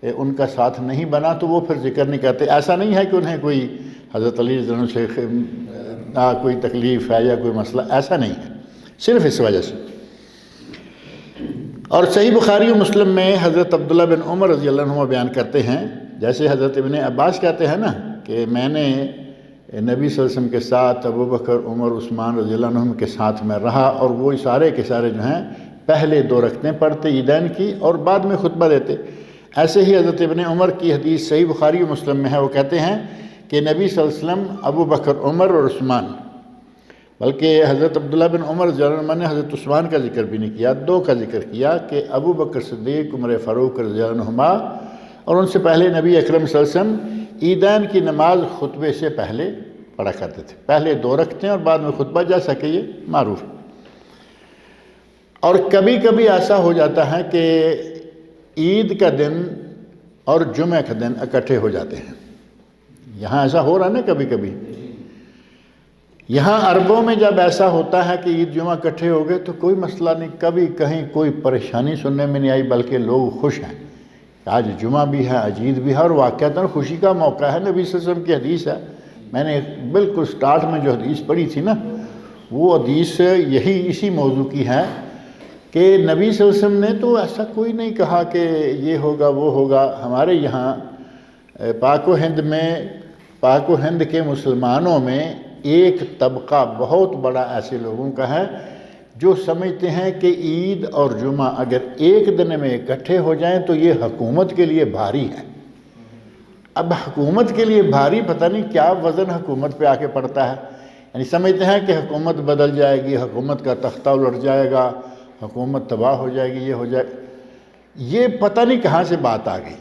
ان کا ساتھ نہیں بنا تو وہ پھر ذکر نہیں کرتے. ایسا نہیں ہے کہ انہیں کوئی حضرت علی رضی اللہ عنہ سے کوئی تکلیف ہے یا کوئی مسئلہ، ایسا نہیں ہے، صرف اس وجہ سے. اور صحیح بخاری و مسلم میں حضرت عبداللہ بن عمر رضی اللہ عنہ بیان کرتے ہیں، جیسے حضرت ابن عباس کہتے ہیں نا کہ میں نے نبی صلی اللہ علیہ وسلم کے ساتھ ابو بکر، عمر، عثمان رضی اللہ عنہم کے ساتھ میں رہا، اور وہ سارے کے سارے جو ہیں پہلے 2 رکعتیں پڑھتے عیدین کی اور بعد میں خطبہ دیتے. ایسے ہی حضرت ابن عمر کی حدیث صحیح بخاری و مسلم میں ہے، وہ کہتے ہیں کہ نبی صلی اللہ علیہ وسلم، ابو بکر، عمر اور عثمان، بلکہ حضرت عبداللہ بن عمر رضی اللہ عنہ نے حضرت عثمان کا ذکر بھی نہیں کیا، 2 کا ذکر کیا کہ ابو بکر صدیق، عمر فاروق رضی اللہ عنہما، اور ان سے پہلے نبی اکرم صلی اللہ علیہ وسلم عیدین کی نماز خطبے سے پہلے پڑھا کرتے تھے، پہلے 2 رکعتیں اور بعد میں خطبہ، جیسا کہ یہ معروف ہے. اور کبھی کبھی ایسا ہو جاتا ہے کہ عید کا دن اور جمعہ کا دن اکٹھے ہو جاتے ہیں. یہاں ایسا ہو رہا ہے نا کبھی کبھی. یہاں عربوں میں جب ایسا ہوتا ہے کہ عید جمعہ اکٹھے ہو گئے تو کوئی مسئلہ نہیں، کبھی کہیں کوئی پریشانی سننے میں نہیں آئی، بلکہ لوگ خوش ہیں. آج جمعہ بھی ہے، آج عید بھی ہے، اور واقعتاً خوشی کا موقع ہے. نبی صلی اللہ علیہ وسلم کی حدیث ہے، میں نے بالکل سٹارٹ میں جو حدیث پڑھی تھی نا، وہ حدیث اسی موضوع کی ہے کہ نبی صلی اللہ علیہ وسلم نے تو ایسا کوئی نہیں کہا کہ یہ ہوگا وہ ہوگا. ہمارے یہاں پاک و ہند کے مسلمانوں میں ایک طبقہ بہت بڑا ایسے لوگوں کا ہے جو سمجھتے ہیں کہ عید اور جمعہ اگر ایک دن میں اکٹھے ہو جائیں تو یہ حکومت کے لیے بھاری ہے. اب حکومت کے لیے بھاری، پتہ نہیں کیا وزن حکومت پہ آ کے پڑتا ہے. یعنی سمجھتے ہیں کہ حکومت بدل جائے گی، حکومت کا تختہ الٹ جائے گا، حکومت تباہ ہو جائے گی، یہ ہو جائے. یہ پتہ نہیں کہاں سے بات آ گئی.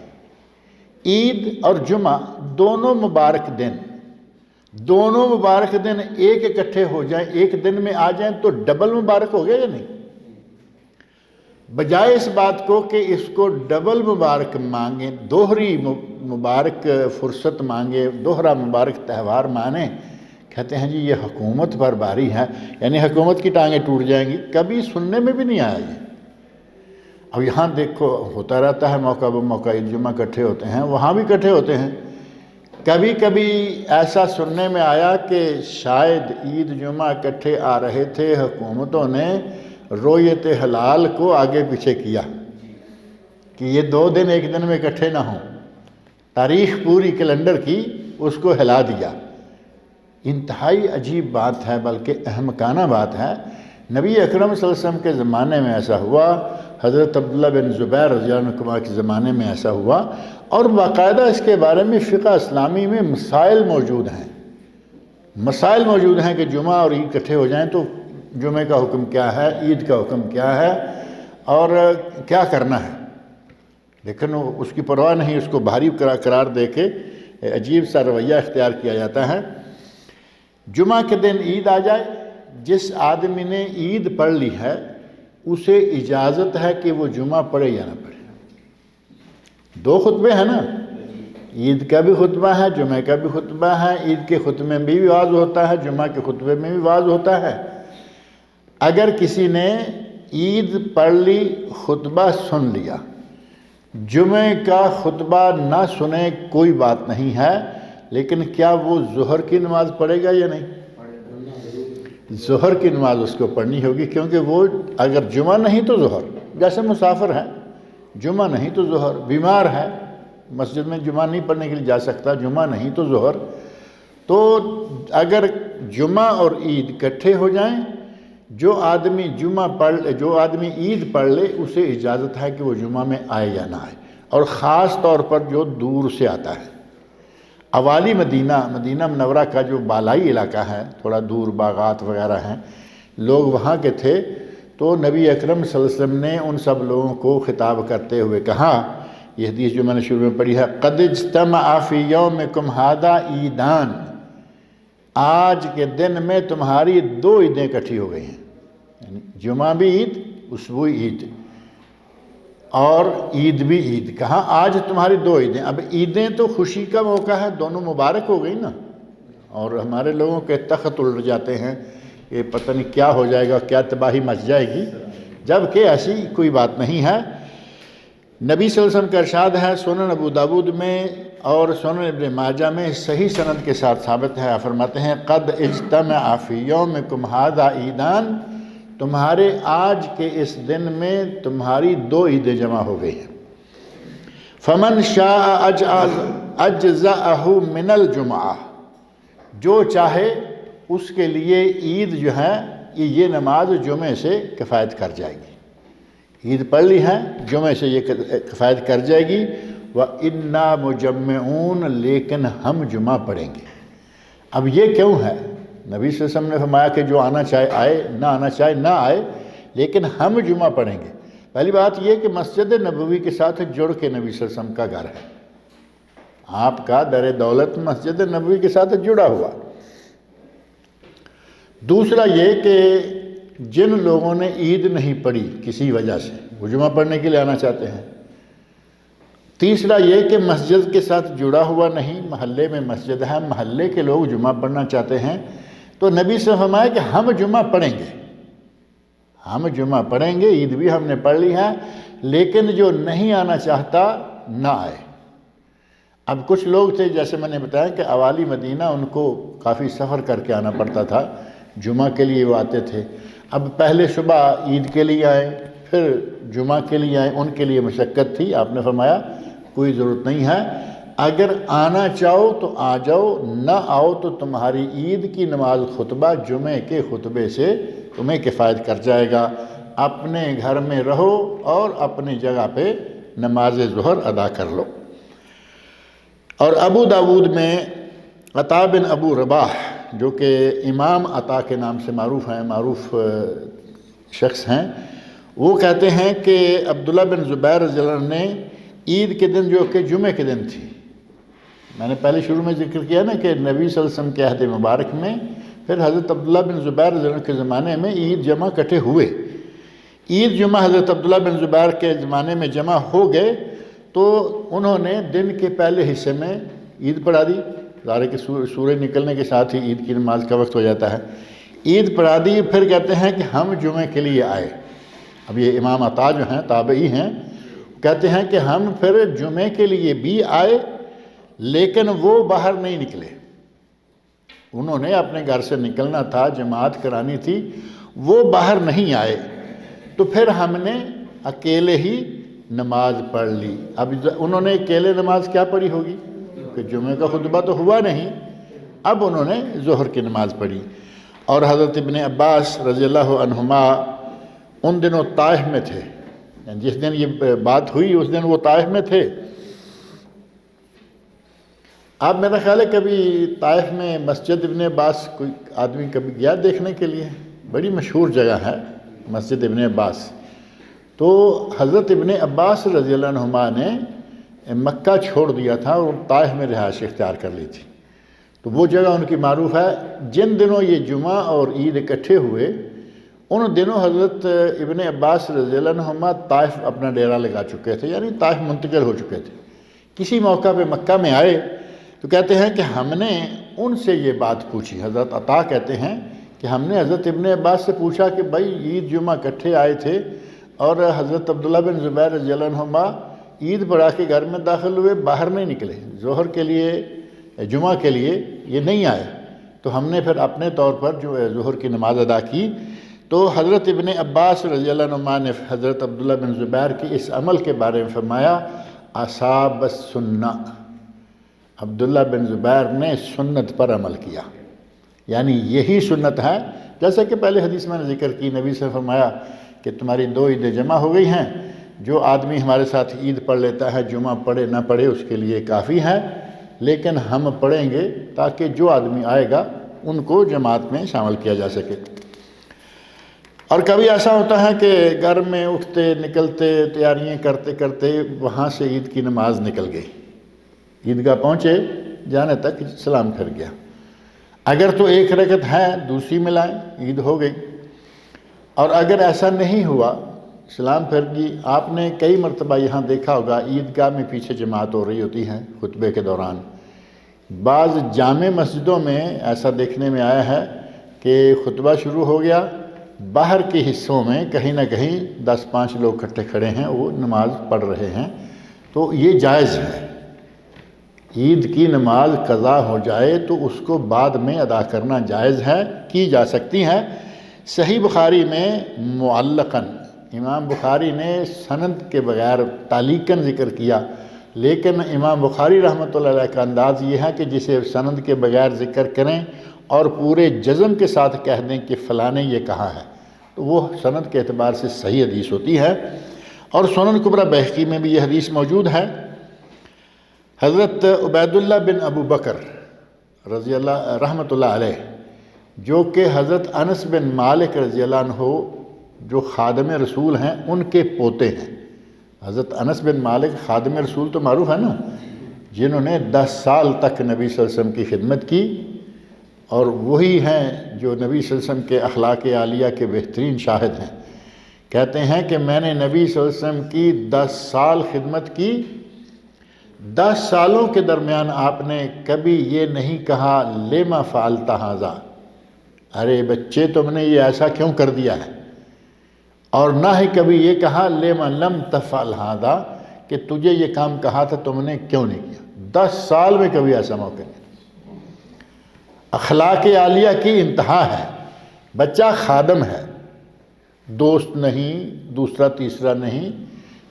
عید اور جمعہ دونوں مبارک دن ایک اکٹھے ہو جائیں، ایک دن میں آ جائیں تو ڈبل مبارک ہو گیا یا نہیں؟ بجائے اس بات کو کہ اس کو ڈبل مبارک مانگیں، دوہری مبارک فرصت مانگے، دوہرا مبارک تہوار مانیں، کہتے ہیں جی یہ حکومت پر بھاری ہے، یعنی حکومت کی ٹانگیں ٹوٹ جائیں گی. کبھی سننے میں بھی نہیں آیا یہ. اب یہاں دیکھو ہوتا رہتا ہے، موقع بموقع عید جمعہ اکٹھے ہوتے ہیں، وہاں بھی اکٹھے ہوتے ہیں. کبھی کبھی ایسا سننے میں آیا کہ شاید عید جمعہ اکٹھے آ رہے تھے، حکومتوں نے رویت حلال کو آگے پیچھے کیا کہ یہ 2 دن ایک دن میں اکٹھے نہ ہوں. تاریخ پوری کیلنڈر کی اس کو ہلا دیا. انتہائی عجیب بات ہے، بلکہ احمقانہ بات ہے. نبی اکرم صلی اللہ علیہ وسلم کے زمانے میں ایسا ہوا، حضرت عبداللہ بن زبیر رضی اللہ عنہ کے زمانے میں ایسا ہوا، اور باقاعدہ اس کے بارے میں فقہ اسلامی میں مسائل موجود ہیں کہ جمعہ اور عید اکٹھے ہو جائیں تو جمعہ کا حکم کیا ہے، عید کا حکم کیا ہے، اور کیا کرنا ہے. لیکن اس کی پرواہ نہیں، اس کو بھاری قرار دے کے عجیب سا رویہ اختیار کیا جاتا ہے. جمعہ کے دن عید آ جائے، جس آدمی نے عید پڑھ لی ہے اسے اجازت ہے کہ وہ جمعہ پڑھے یا نہ پڑھے. 2 خطبے ہیں نا، عید کا بھی خطبہ ہے، جمعہ کا بھی خطبہ ہے. عید کے خطبے میں بھی واعظ ہوتا ہے، جمعہ کے خطبے میں بھی واعظ ہوتا ہے. اگر کسی نے عید پڑھ لی، خطبہ سن لیا، جمعہ کا خطبہ نہ سنے کوئی بات نہیں ہے، لیکن کیا وہ ظہر کی نماز پڑھے گا یا نہیں؟ ظہر کی نماز اس کو پڑھنی ہوگی، کیونکہ وہ اگر جمعہ نہیں تو ظہر، جیسے مسافر ہے، جمعہ نہیں تو ظہر، بیمار ہے، مسجد میں جمعہ نہیں پڑھنے کے لیے جا سکتا، جمعہ نہیں تو ظہر. تو اگر جمعہ اور عید اکٹھے ہو جائیں، جو آدمی عید پڑھ لے اسے اجازت ہے کہ وہ جمعہ میں آئے یا نہ آئے. اور خاص طور پر جو دور سے آتا ہے، اوالی مدینہ منورہ کا جو بالائی علاقہ ہے، تھوڑا دور باغات وغیرہ ہیں، لوگ وہاں کے تھے، تو نبی اکرم صلی اللہ علیہ وسلم نے ان سب لوگوں کو خطاب کرتے ہوئے کہا، یہ حدیث جو میں نے شروع میں پڑھی ہے، قد اجتمع فی یومکم ھذا عیدان، آج کے دن میں تمہاری 2 عیدیں اکٹھی ہو گئی ہیں. یعنی جمعہ بھی عید، اسبوعی عید، اور عید بھی عید. کہاں آج تمہاری 2 عیدیں. اب عیدیں تو خوشی کا موقع ہے، دونوں مبارک ہو گئی نا. اور ہمارے لوگوں کے تخت الٹ جاتے ہیں کہ پتہ نہیں کیا ہو جائے گا، کیا تباہی مچ جائے گی، جبکہ ایسی کوئی بات نہیں ہے. نبی صلی اللہ علیہ وسلم کا ارشاد ہے سنن ابو داود میں اور سنن ابن ماجہ میں صحیح سند کے ساتھ ثابت ہے، فرماتے ہیں قد اجتمع فی یومکم ھذا عیدان، تمہارے آج کے اس دن میں تمہاری 2 عیدیں جمع ہو گئی ہیں۔ فمن شاء اجزأہ من الجمعہ، جو چاہے اس کے لیے عید جو ہے یہ نماز جمعے سے کفایت کر جائے گی، عید پڑھ لی ہے جمعے سے یہ کفایت کر جائے گی۔ وَإِنَّا مُجَمِّعُونَ، لیکن ہم جمعہ پڑھیں گے۔ اب یہ کیوں ہے؟ نبی صلی اللہ علیہ وسلم نے فرمایا کہ جو آنا چاہے آئے، نہ آنا چاہے نہ آئے، لیکن ہم جمعہ پڑھیں گے۔ پہلی بات یہ کہ مسجد نبوی کے ساتھ جڑ کے نبی صلی اللہ علیہ وسلم کا گھر ہے، آپ کا در دولت مسجد نبوی کے ساتھ جڑا ہوا۔ دوسرا یہ کہ جن لوگوں نے عید نہیں پڑھی کسی وجہ سے، وہ جمعہ پڑھنے کے لیے آنا چاہتے ہیں۔ تیسرا یہ کہ مسجد کے ساتھ جڑا ہوا نہیں، محلے میں مسجد ہے، محلے کے لوگ جمعہ پڑھنا چاہتے ہیں، تو نبی سے فرمایا کہ ہم جمعہ پڑھیں گے، ہم جمعہ پڑھیں گے، عید بھی ہم نے پڑھ لی ہے، لیکن جو نہیں آنا چاہتا نہ آئے۔ اب کچھ لوگ تھے جیسے میں نے بتایا کہ اوالی مدینہ ان کو کافی سفر کر کے آنا پڑتا تھا، جمعہ کے لیے وہ آتے تھے۔ اب پہلے صبح عید کے لیے آئے، پھر جمعہ کے لیے آئے، ان کے لیے مشقت تھی۔ آپ نے فرمایا کوئی ضرورت نہیں ہے، اگر آنا چاہو تو آ جاؤ، نہ آؤ تو تمہاری عید کی نماز خطبہ جمعے کے خطبے سے تمہیں کفایت کر جائے گا، اپنے گھر میں رہو اور اپنی جگہ پہ نماز ظہر ادا کر لو۔ اور ابو داود میں عطا بن ابو رباح، جو کہ امام عطا کے نام سے معروف ہیں، معروف شخص ہیں، وہ کہتے ہیں کہ عبداللہ بن زبیر رضی اللہ عنہ نے عید کے دن جو کہ جمعے کے دن تھی، میں نے پہلے شروع میں ذکر کیا نا کہ نبی صلی اللہ علیہ وسلم کے عہد مبارک میں پھر حضرت عبداللہ بن زبیر رضی اللہ عنہ کے زمانے میں عید جمع کٹھے ہوئے۔ عید جمعہ حضرت عبداللہ بن زبیر کے زمانے میں جمع ہو گئے تو انہوں نے دن کے پہلے حصے میں عید پڑھا دی، ظاہر کہ سورج نکلنے کے ساتھ ہی عید کی نماز کا وقت ہو جاتا ہے، عید پڑھا دی۔ پھر کہتے ہیں کہ ہم جمعے کے لیے آئے۔ اب یہ امام عطا جو ہیں تابعی ہیں، کہتے ہیں کہ ہم پھر جمعے کے لیے بھی آئے، لیکن وہ باہر نہیں نکلے، انہوں نے اپنے گھر سے نکلنا تھا، جماعت کرانی تھی، وہ باہر نہیں آئے، تو پھر ہم نے اکیلے ہی نماز پڑھ لی۔ اب انہوں نے اکیلے نماز کیا پڑھی ہوگی کہ جمعے کا خطبہ تو ہوا نہیں، اب انہوں نے ظہر کی نماز پڑھی۔ اور حضرت ابن عباس رضی اللہ عنہما ان دنوں طائف میں تھے، جس دن یہ بات ہوئی اس دن وہ طائف میں تھے۔ آپ میرا خیال ہے کبھی طائف میں مسجد ابن عباس کوئی آدمی کبھی گیا دیکھنے کے لیے؟ بڑی مشہور جگہ ہے مسجد ابن عباس۔ تو حضرت ابن عباس رضی اللہ عنہما نے مکہ چھوڑ دیا تھا اور طائف میں رہائش اختیار کر لی تھی، تو وہ جگہ ان کی معروف ہے۔ جن دنوں یہ جمعہ اور عید اکٹھے ہوئے ان دنوں حضرت ابن عباس رضی اللہ عنہما طائف اپنا ڈیرا لگا چکے تھے، یعنی طائف منتقل ہو چکے تھے۔ کسی موقع پہ مکہ میں آئے تو کہتے ہیں کہ ہم نے ان سے یہ بات پوچھی، حضرت عطا کہتے ہیں کہ ہم نے حضرت ابن عباس سے پوچھا کہ بھائی عید جمعہ اکٹھے آئے تھے اور حضرت عبداللہ بن زبیر رضی اللہ عنہما عید پڑھا کے گھر میں داخل ہوئے، باہر نہیں نکلے، ظہر کے لیے جمعہ کے لیے یہ نہیں آئے، تو ہم نے پھر اپنے طور پر جو ظہر کی نماز ادا کی۔ تو حضرت ابن عباس رضی اللہ عنہما نے حضرت عبداللہ بن زبیر کی اس عمل کے بارے میں فرمایا اصاب السنہ، عبداللہ بن زبیر نے سنت پر عمل کیا، یعنی یہی سنت ہے، جیسا کہ پہلے حدیث میں نے ذکر کی، نبی سے فرمایا کہ تمہاری 2 عیدیں جمع ہو گئی ہیں، جو آدمی ہمارے ساتھ عید پڑھ لیتا ہے، جمعہ پڑھے نہ پڑھے اس کے لیے کافی ہے، لیکن ہم پڑھیں گے تاکہ جو آدمی آئے گا ان کو جماعت میں شامل کیا جا سکے۔ اور کبھی ایسا ہوتا ہے کہ گھر میں اٹھتے نکلتے تیاریاں کرتے کرتے وہاں سے عید کی نماز نکل گئی، عیدگاہ پہنچے، جانے تک سلام پھر گیا، اگر تو 1 رکعت ہے دوسری ملائیں، عید ہو گئی۔ اور اگر ایسا نہیں ہوا، سلام پھر گئی، آپ نے کئی مرتبہ یہاں دیکھا ہوگا عیدگاہ میں پیچھے جماعت ہو رہی ہوتی ہے خطبے کے دوران، بعض جامع مسجدوں میں ایسا دیکھنے میں آیا ہے کہ خطبہ شروع ہو گیا، باہر کے حصوں میں کہیں نہ کہیں 10-5 لوگ اکٹھے کھڑے ہیں، وہ نماز پڑھ رہے ہیں، تو یہ جائز ہے۔ عید کی نماز قضا ہو جائے تو اس کو بعد میں ادا کرنا جائز ہے، کی جا سکتی ہے۔ صحیح بخاری میں معلقاً، امام بخاری نے سند کے بغیر تعلیقاً ذکر کیا، لیکن امام بخاری رحمۃ اللہ علیہ کا انداز یہ ہے کہ جسے سند کے بغیر ذکر کریں اور پورے جزم کے ساتھ کہہ دیں کہ فلاں نے یہ کہا ہے، تو وہ سند کے اعتبار سے صحیح حدیث ہوتی ہے۔ اور سنن کبریٰ بیہقی میں بھی یہ حدیث موجود ہے۔ حضرت عبید اللہ بن ابو بکر رضی اللہ رحمۃ اللہ علیہ، جو کہ حضرت انس بن مالک رضی اللہ عنہ جو خادم رسول ہیں ان کے پوتے ہیں۔ حضرت انس بن مالک خادم رسول تو معروف ہے نا، جنہوں نے 10 سال تک نبی صلی اللہ علیہ وسلم کی خدمت کی، اور وہی ہیں جو نبی صلی اللہ علیہ وسلم کے اخلاق عالیہ کے بہترین شاہد ہیں۔ کہتے ہیں کہ میں نے نبی صلی اللہ علیہ وسلم کی 10 سال خدمت کی، 10 سالوں کے درمیان آپ نے کبھی یہ نہیں کہا لما فعلت ھذا، ارے بچے تم نے یہ ایسا کیوں کر دیا ہے، اور نہ ہی کبھی یہ کہا لما لم تفعل ھذا، کہ تجھے یہ کام کہا تھا تم نے کیوں نہیں کیا۔ 10 سال میں کبھی ایسا موقع نہیں۔ اخلاق عالیہ کی انتہا ہے۔ بچہ خادم ہے، دوست نہیں، دوسرا تیسرا نہیں،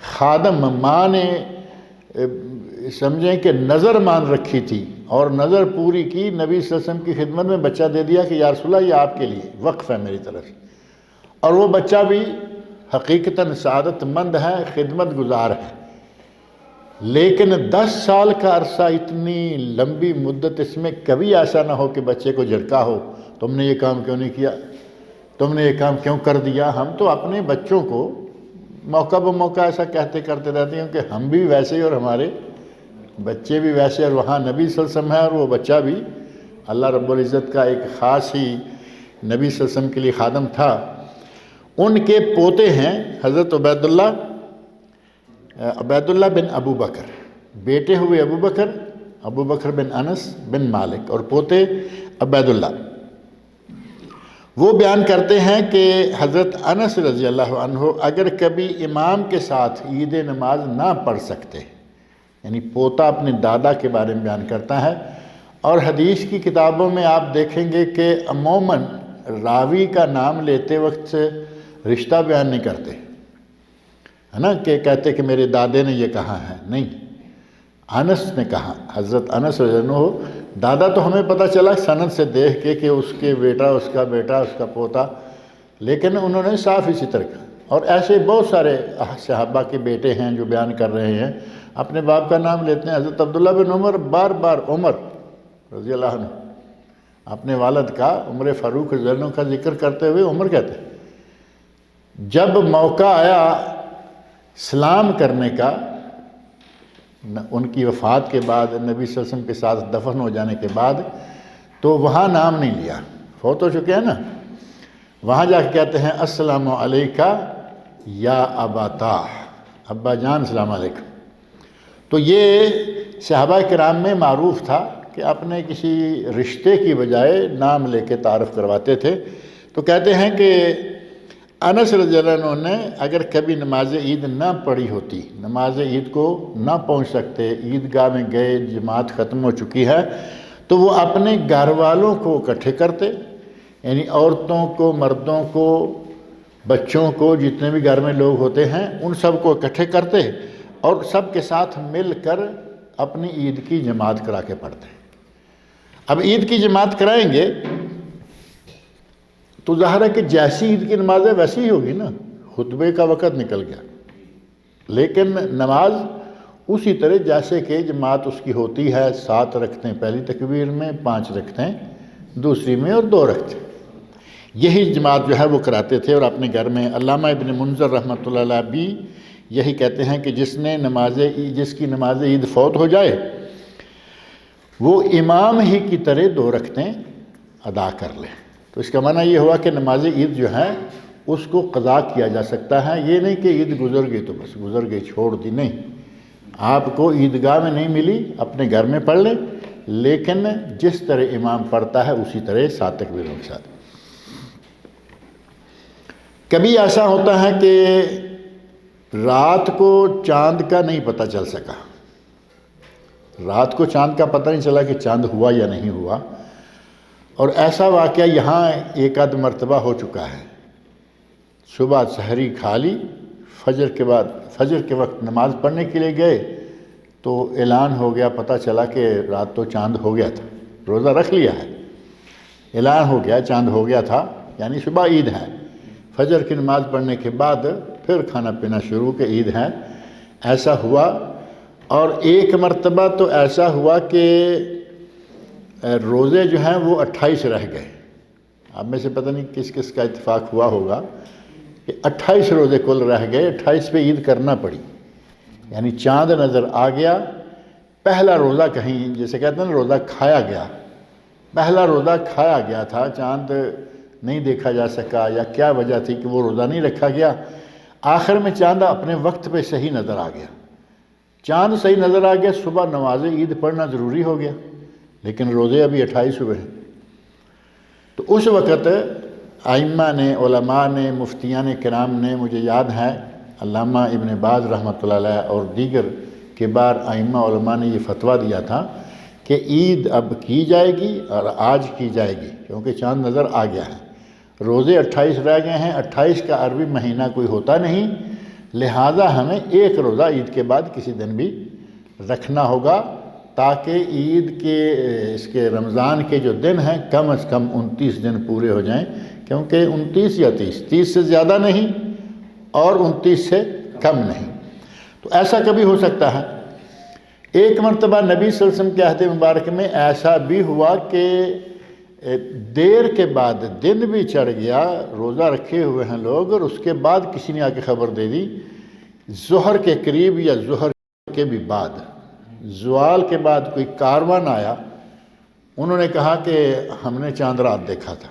خادم۔ ماں نے سمجھیں کہ نظر مان رکھی تھی اور نظر پوری کی، نبی صلی اللہ علیہ وسلم کی خدمت میں بچہ دے دیا کہ یا رسول اللہ یہ آپ کے لیے وقف ہے میری طرف سے، اور وہ بچہ بھی حقیقتاً سعادت مند ہے، خدمت گزار ہے۔ لیکن 10 سال کا عرصہ، اتنی لمبی مدت، اس میں کبھی ایسا نہ ہو کہ بچے کو جھڑکا ہو، تم نے یہ کام کیوں نہیں کیا، تم نے یہ کام کیوں کر دیا۔ ہم تو اپنے بچوں کو موقع بموقع ایسا کہتے کرتے رہتے ہیں کہ ہم بھی ویسے ہی اور ہمارے بچے بھی ویسے، اور وہاں نبی صلی اللہ علیہ وسلم ہے اور وہ بچہ بھی اللہ رب العزت کا ایک خاص ہی نبی صلی اللہ علیہ وسلم کے لیے خادم تھا۔ ان کے پوتے ہیں حضرت عبید اللہ بن ابو بکر، بیٹے ہوئے ابو بکر بن انس بن مالک، اور پوتے عبید اللہ۔ وہ بیان کرتے ہیں کہ حضرت انس رضی اللہ عنہ اگر کبھی امام کے ساتھ عید نماز نہ پڑھ سکتے، یعنی پوتا اپنے دادا کے بارے میں بیان کرتا ہے، اور حدیث کی کتابوں میں آپ دیکھیں گے کہ عموماً راوی کا نام لیتے وقت رشتہ بیان نہیں کرتے، ہے نا، کہ کہتے کہ میرے دادے نے یہ کہا ہے، نہیں، انس نے کہا، حضرت انس رضی اللہ عنہ۔ دادا تو ہمیں پتہ چلا سند سے دیکھ کے کہ اس کے بیٹا، اس کا بیٹا، اس کا پوتا، لیکن انہوں نے صاف اسی طرح کہا۔ اور ایسے بہت سارے صحابہ کے بیٹے ہیں جو بیان کر رہے ہیں، اپنے باپ کا نام لیتے ہیں۔ حضرت عبداللہ بن عمر بار بار عمر رضی اللہ عنہ اپنے والد کا، عمر فاروق رضی اللہ عنہ کا ذکر کرتے ہوئے عمر کہتے ہیں۔ جب موقع آیا سلام کرنے کا، ان کی وفات کے بعد، نبی صلی اللہ علیہ وسلم کے ساتھ دفن ہو جانے کے بعد، تو وہاں نام نہیں لیا، فوت ہو چکے ہیں نا، وہاں جا کے کہتے ہیں السلام علیکہ یا اباتا، ابا جان السلام علیکم۔ تو یہ صحابہ کرام میں معروف تھا کہ اپنے کسی رشتے کی بجائے نام لے کے تعارف کرواتے تھے۔ تو کہتے ہیں کہ انس رضی اللہ عنہ نے اگر کبھی نماز عید نہ پڑھی ہوتی، نماز عید کو نہ پہنچ سکتے، عیدگاہ میں گئے، جماعت ختم ہو چکی ہے، تو وہ اپنے گھر والوں کو اکٹھے کرتے، یعنی عورتوں کو، مردوں کو، بچوں کو، جتنے بھی گھر میں لوگ ہوتے ہیں ان سب کو اکٹھے کرتے، اور سب کے ساتھ مل کر اپنی عید کی جماعت کرا کے پڑھتے۔ اب عید کی جماعت کرائیں گے تو ظاہر ہے کہ جیسی عید کی نماز ہے ویسی ہی ہوگی نا، خطبے کا وقت نکل گیا، لیکن نماز اسی طرح جیسے کہ جماعت اس کی ہوتی ہے، 7 رکعتیں پہلی تکبیر میں، 5 رکعتیں دوسری میں، اور 2 رکعتیں، یہی جماعت جو ہے وہ کراتے تھے۔ اور اپنے گھر میں علامہ ابن منذر رحمۃ اللہ علیہ بھی یہی کہتے ہیں کہ جس کی نماز عید فوت ہو جائے وہ امام ہی کی طرح 2 رکعتیں ادا کر لے۔ تو اس کا معنی یہ ہوا کہ نماز عید جو ہے اس کو قضا کیا جا سکتا ہے، یہ نہیں کہ عید گزر گئی تو بس گزر گئی، چھوڑ دی، نہیں، آپ کو عیدگاہ میں نہیں ملی اپنے گھر میں پڑھ لیں، لیکن جس طرح امام پڑھتا ہے اسی طرح 7 تکبیروں کے ساتھ۔ کبھی ایسا ہوتا ہے کہ رات کو چاند کا نہیں پتہ چل سکا، رات کو چاند کا پتہ نہیں چلا کہ چاند ہوا یا نہیں ہوا، اور ایسا واقعہ یہاں ایک آدھ مرتبہ ہو چکا ہے۔ صبح سحری کھا لی، فجر کے بعد فجر کے وقت نماز پڑھنے کے لیے گئے تو اعلان ہو گیا، پتہ چلا کہ رات تو چاند ہو گیا تھا، روزہ رکھ لیا ہے، اعلان ہو گیا چاند ہو گیا تھا، یعنی صبح عید ہے، فجر کی نماز پڑھنے کے بعد پھر کھانا پینا شروع کہ عید ہے، ایسا ہوا۔ اور ایک مرتبہ تو ایسا ہوا کہ روزے جو ہیں وہ 28 رہ گئے۔ آپ میں سے پتہ نہیں کس کس کا اتفاق ہوا ہوگا کہ 28 روزے کل رہ گئے، 28 پہ عید کرنا پڑی، یعنی چاند نظر آ گیا، پہلا روزہ کہیں جیسے کہتے ہیں نا روزہ کھایا گیا، پہلا روزہ کھایا گیا تھا، چاند نہیں دیکھا جا سکا یا کیا وجہ تھی کہ وہ روزہ نہیں رکھا گیا، آخر میں چاند اپنے وقت پہ صحیح نظر آ گیا، چاند صحیح نظر آ گیا، صبح نماز عید پڑھنا ضروری ہو گیا، لیکن روزے ابھی 28 ہوئے ہیں۔ تو اس وقت ائمہ نے، علماء نے، مفتیان کرام نے، مجھے یاد ہے علامہ ابن باز رحمۃ اللہ علیہ اور دیگر کبار ائمہ علماء نے یہ فتویٰ دیا تھا کہ عید اب کی جائے گی اور آج کی جائے گی، کیونکہ چاند نظر آ گیا ہے، روزے 28 رہ گئے ہیں، 28 کا عربی مہینہ کوئی ہوتا نہیں، لہٰذا ہمیں ایک روزہ عید کے بعد کسی دن بھی رکھنا ہوگا تاکہ عید کے اس کے رمضان کے جو دن ہیں کم از کم 29 دن پورے ہو جائیں، کیونکہ 29 یا 30 سے زیادہ نہیں اور 29 سے کم نہیں۔ تو ایسا کبھی ہو سکتا ہے۔ ایک مرتبہ نبی صلی اللہ علیہ وسلم کے عہد مبارک میں ایسا بھی ہوا کہ دیر کے بعد دن بھی چڑھ گیا، روزہ رکھے ہوئے ہیں لوگ، اور اس کے بعد کسی نے آ کے خبر دے دی، ظہر کے قریب یا ظہر کے بھی بعد، زوال کے بعد کوئی کاروان آیا، انہوں نے کہا کہ ہم نے چاند رات دیکھا تھا۔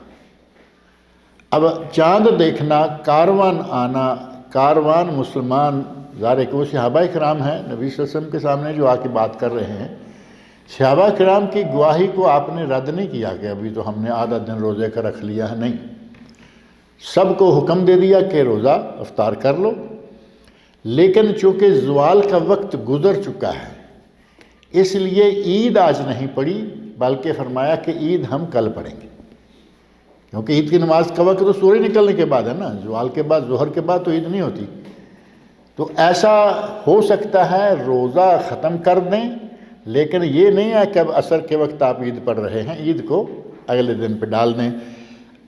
اب چاند دیکھنا، کاروان آنا، کاروان مسلمان ظاہر کہ وہ صحابہ کرام ہیں نبی صلی اللہ علیہ وسلم کے سامنے جو آ کے بات کر رہے ہیں، صحابہ کرام کی گواہی کو آپ نے رد نہیں کیا کہ ابھی تو ہم نے آدھا دن روزے کا رکھ لیا ہے، نہیں، سب کو حکم دے دیا کہ روزہ افطار کر لو، لیکن چونکہ زوال کا وقت گزر چکا ہے اس لیے عید آج نہیں پڑھی، بلکہ فرمایا کہ عید ہم کل پڑھیں گے، کیونکہ عید کی نماز کا وقت تو سورج نکلنے کے بعد ہے نا، زوال کے بعد ظہر کے بعد تو عید نہیں ہوتی۔ تو ایسا ہو سکتا ہے روزہ ختم کر دیں، لیکن یہ نہیں ہے کہ اب عصر کے وقت آپ عید پڑھ رہے ہیں، عید کو اگلے دن پہ ڈال دیں۔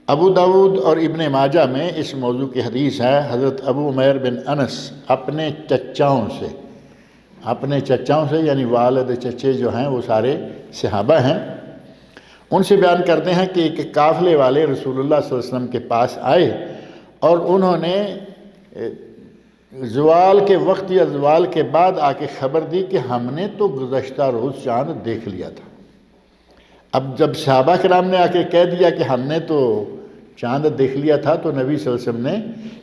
ابو داؤد اور ابن ماجہ میں اس موضوع کی حدیث ہے، حضرت ابو عمیر بن انس اپنے چچاؤں سے یعنی والد چچے جو ہیں وہ سارے صحابہ ہیں، ان سے بیان کرتے ہیں کہ ایک قافلے والے رسول اللہ صلی اللہ علیہ وسلم کے پاس آئے اور انہوں نے زوال کے وقت یا زوال کے بعد آ کے خبر دی کہ ہم نے تو گزشتہ روز چاند دیکھ لیا تھا۔ اب جب صحابہ کرام نے آ کے کہہ دیا کہ ہم نے تو چاند دیکھ لیا تھا تو نبی صلی اللہ علیہ وسلم نے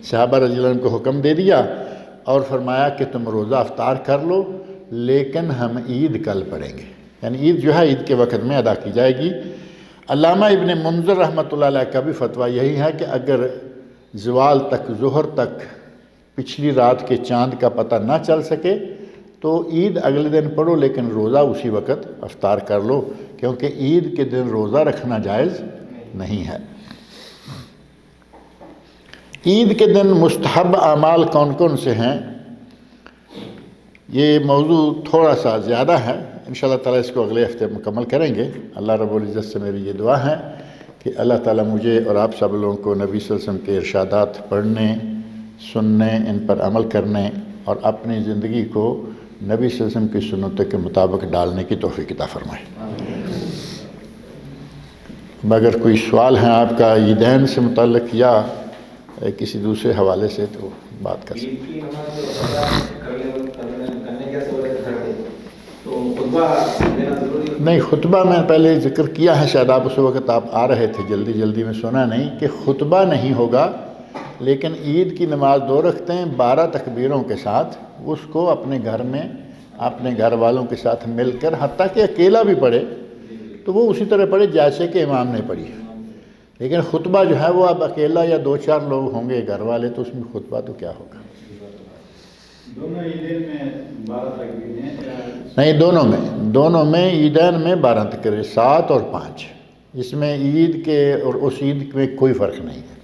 صحابہ رضی اللہ عنہ کو حکم دے دیا اور فرمایا کہ تم روزہ افطار کر لو، لیکن ہم عید کل پڑھیں گے، یعنی عید جو ہے عید کے وقت میں ادا کی جائے گی۔ علامہ ابن منذر رحمۃ اللہ علیہ کا بھی فتویٰ یہی ہے کہ اگر زوال تک، ظہر تک پچھلی رات کے چاند کا پتہ نہ چل سکے تو عید اگلے دن پڑھو، لیکن روزہ اسی وقت افطار کر لو، کیونکہ عید کے دن روزہ رکھنا جائز نہیں ہے۔ عید کے دن مستحب اعمال کون کون سے ہیں، یہ موضوع تھوڑا سا زیادہ ہے، انشاءاللہ تعالیٰ اس کو اگلے ہفتے مکمل کریں گے۔ اللہ رب العزت سے میری یہ دعا ہے کہ اللہ تعالیٰ مجھے اور آپ سب لوگوں کو نبی صلی اللہ علیہ وسلم کے ارشادات پڑھنے، سننے، ان پر عمل کرنے اور اپنی زندگی کو نبی صلی اللہ علیہ وسلم کی سنتوں کے مطابق ڈالنے کی توفیق عطا فرمائے۔ اگر کوئی سوال ہے آپ کا عیدین سے متعلق یا کسی دوسرے حوالے سے تو بات کر سکتے ہیں۔ نہیں، خطبہ میں پہلے ذکر کیا ہے، شاید آپ اس وقت آپ آ رہے تھے، جلدی میں سنا نہیں، کہ خطبہ نہیں ہوگا، لیکن عید کی نماز 2 رکعتیں 12 تکبیروں کے ساتھ اس کو اپنے گھر میں اپنے گھر والوں کے ساتھ مل کر، حتیٰ کہ اکیلا بھی پڑھے تو وہ اسی طرح پڑھے جیسے کہ امام نے پڑھی ہے، لیکن خطبہ جو ہے وہ اب اکیلا یا 2-4 لوگ ہوں گے گھر والے تو اس میں خطبہ تو کیا ہوگا؟ دونوں عیدین میں 12 تکبیریں ہیں؟ نہیں، دونوں میں عیدین میں 12 تکبیریں، 7 اور 5، اس میں عید کے اور اس عید میں کوئی فرق نہیں ہے۔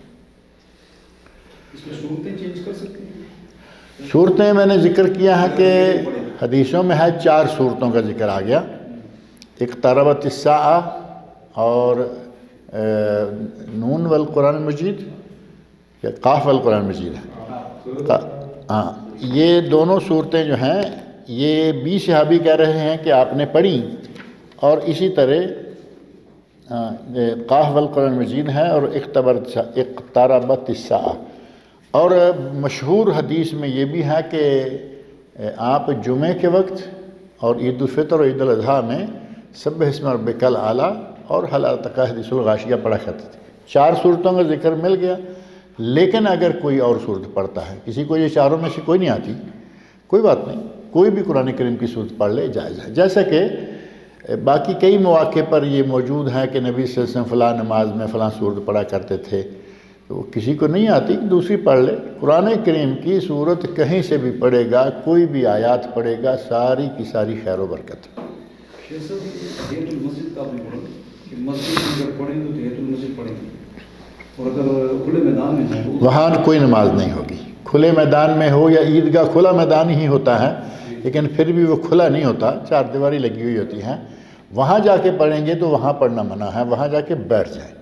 اس میں صورتیں چینج کر سکتے ہیں؟ صورتیں میں نے ذکر کیا ہے کہ حدیثوں میں ہے 4 صورتوں کا ذکر آ گیا، اقتربت الساعہ اور نون والقرآن مجید یا قاف والقرآن مجید ہے، ہاں یہ دونوں صورتیں جو ہیں یہ 20 صحابی کہہ رہے ہیں کہ آپ نے پڑھی، اور اسی طرح قاف والقرآن مجید ہے اور اقتربت الساعہ۔ اور مشہور حدیث میں یہ بھی ہے کہ آپ جمعے کے وقت اور عید الفطر اور عید الاضحیٰ میں سبح اسم ربک الاعلیٰ اور هل اتاک حدیث الغاشیہ پڑھا کرتے تھے۔ 4 صورتوں کا ذکر مل گیا، لیکن اگر کوئی اور صورت پڑھتا ہے، کسی کو یہ چاروں میں سے کوئی نہیں آتی، کوئی بات نہیں، کوئی بھی قرآن کریم کی صورت پڑھ لے، جائز ہے۔ جیسا کہ باقی کئی مواقع پر یہ موجود ہے کہ نبی صلی اللہ علیہ وسلم فلاں نماز میں فلاں صورت پڑھا کرتے تھے، تو کسی کو نہیں آتی دوسری پڑھ لے۔ قرآن کریم کی صورت کہیں سے بھی پڑھے گا، کوئی بھی آیات پڑھے گا، ساری کی ساری خیر و برکت۔ شیخ صاحب تحیۃ المسجد کا آپ نے پڑھا کہ مسجد میں اگر پڑھیں تو تحیۃ المسجد پڑھیں گے، اور اگر کھلے میدان میں ہوں وہاں کوئی نماز نہیں ہوگی۔ کھلے میدان میں ہو یا عیدگاہ کھلا میدان ہی ہوتا ہے، لیکن پھر بھی وہ کھلا نہیں ہوتا، 4 دیواری لگی ہوئی ہوتی ہیں، وہاں جا کے پڑھیں گے تو وہاں پڑھنا منع ہے، وہاں جا کے بیٹھ جائیں۔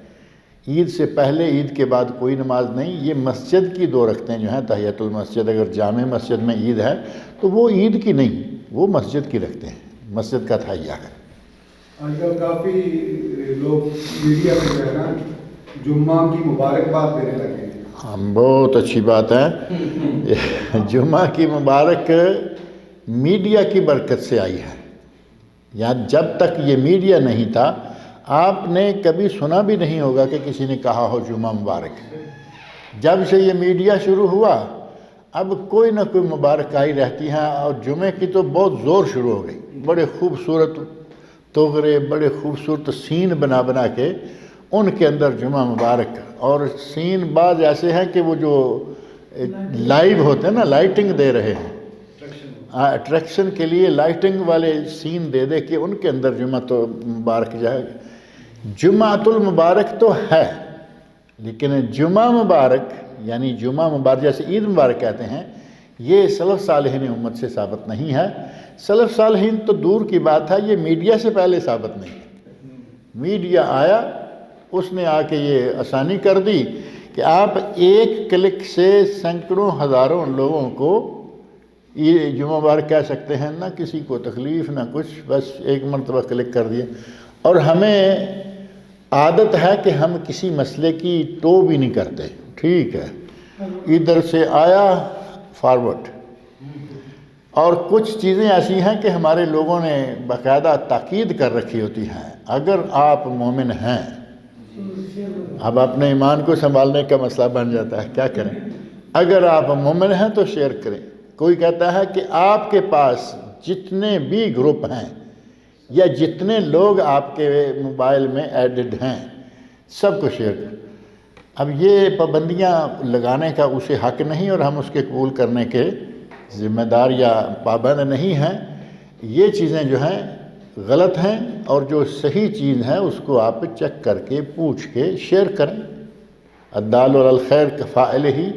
عید سے پہلے عید کے بعد کوئی نماز نہیں۔ یہ مسجد کی 2 رکعتیں جو ہیں تحیۃ المسجد، اگر جامع مسجد میں عید ہے تو وہ عید کی نہیں، وہ مسجد کی رکھتے ہیں، مسجد کا تحیہ ہے۔ آج کل کافی لوگ میڈیا پہ جو ہے نا جمعہ کی مبارکباد دینے لگے ہیں۔ ہاں، بہت اچھی بات ہے۔ جمعہ کی مبارک میڈیا کی برکت سے آئی ہے، یا جب تک یہ میڈیا نہیں تھا آپ نے کبھی سنا بھی نہیں ہوگا کہ کسی نے کہا ہو جمعہ مبارک۔ جب سے یہ میڈیا شروع ہوا اب کوئی نہ کوئی مبارک آئی رہتی ہیں، اور جمعے کی تو بہت زور شروع ہو گئی، بڑے خوبصورت توغرے، بڑے خوبصورت سین بنا بنا کے ان کے اندر جمعہ مبارک، اور سین بعض ایسے ہیں کہ وہ جو لائیو ہوتے ہیں نا، لائٹنگ دے رہے ہیں، اٹریکشن کے لیے لائٹنگ والے سین دے دے کہ ان کے اندر جمعہ تو مبارک جائے۔ جمعۃ المبارک تو ہے، لیکن جمعہ مبارک یعنی جمعہ مبارک جیسے عید مبارک کہتے ہیں، یہ سلف صالحین امت سے ثابت نہیں ہے۔ سلف صالحین تو دور کی بات ہے، یہ میڈیا سے پہلے ثابت نہیں ہے۔ میڈیا آیا، اس نے آ کے یہ آسانی کر دی کہ آپ ایک کلک سے سینکڑوں ہزاروں لوگوں کو یہ جمعہ مبارک کہہ سکتے ہیں، نہ کسی کو تکلیف نہ کچھ، بس ایک مرتبہ کلک کر دیا۔ اور ہمیں عادت ہے کہ ہم کسی مسئلے کی ٹو بھی نہیں کرتے، ٹھیک ہے ادھر سے آیا فارورڈ۔ اور کچھ چیزیں ایسی ہیں کہ ہمارے لوگوں نے باقاعدہ تاکید کر رکھی ہوتی ہیں، اگر آپ مومن ہیں، اب اپنے ایمان کو سنبھالنے کا مسئلہ بن جاتا ہے، کیا کریں، اگر آپ مومن ہیں تو شیئر کریں۔ کوئی کہتا ہے کہ آپ کے پاس جتنے بھی گروپ ہیں یا جتنے لوگ آپ کے موبائل میں ایڈڈ ہیں سب کو شیئر کریں۔ اب یہ پابندیاں لگانے کا اسے حق نہیں، اور ہم اس کے قبول کرنے کے ذمہ دار یا پابند نہیں ہیں۔ یہ چیزیں جو ہیں غلط ہیں، اور جو صحیح چیز ہے اس کو آپ چیک کر کے پوچھ کے شیئر کریں۔ الدال علی الخیر کفاعلہ،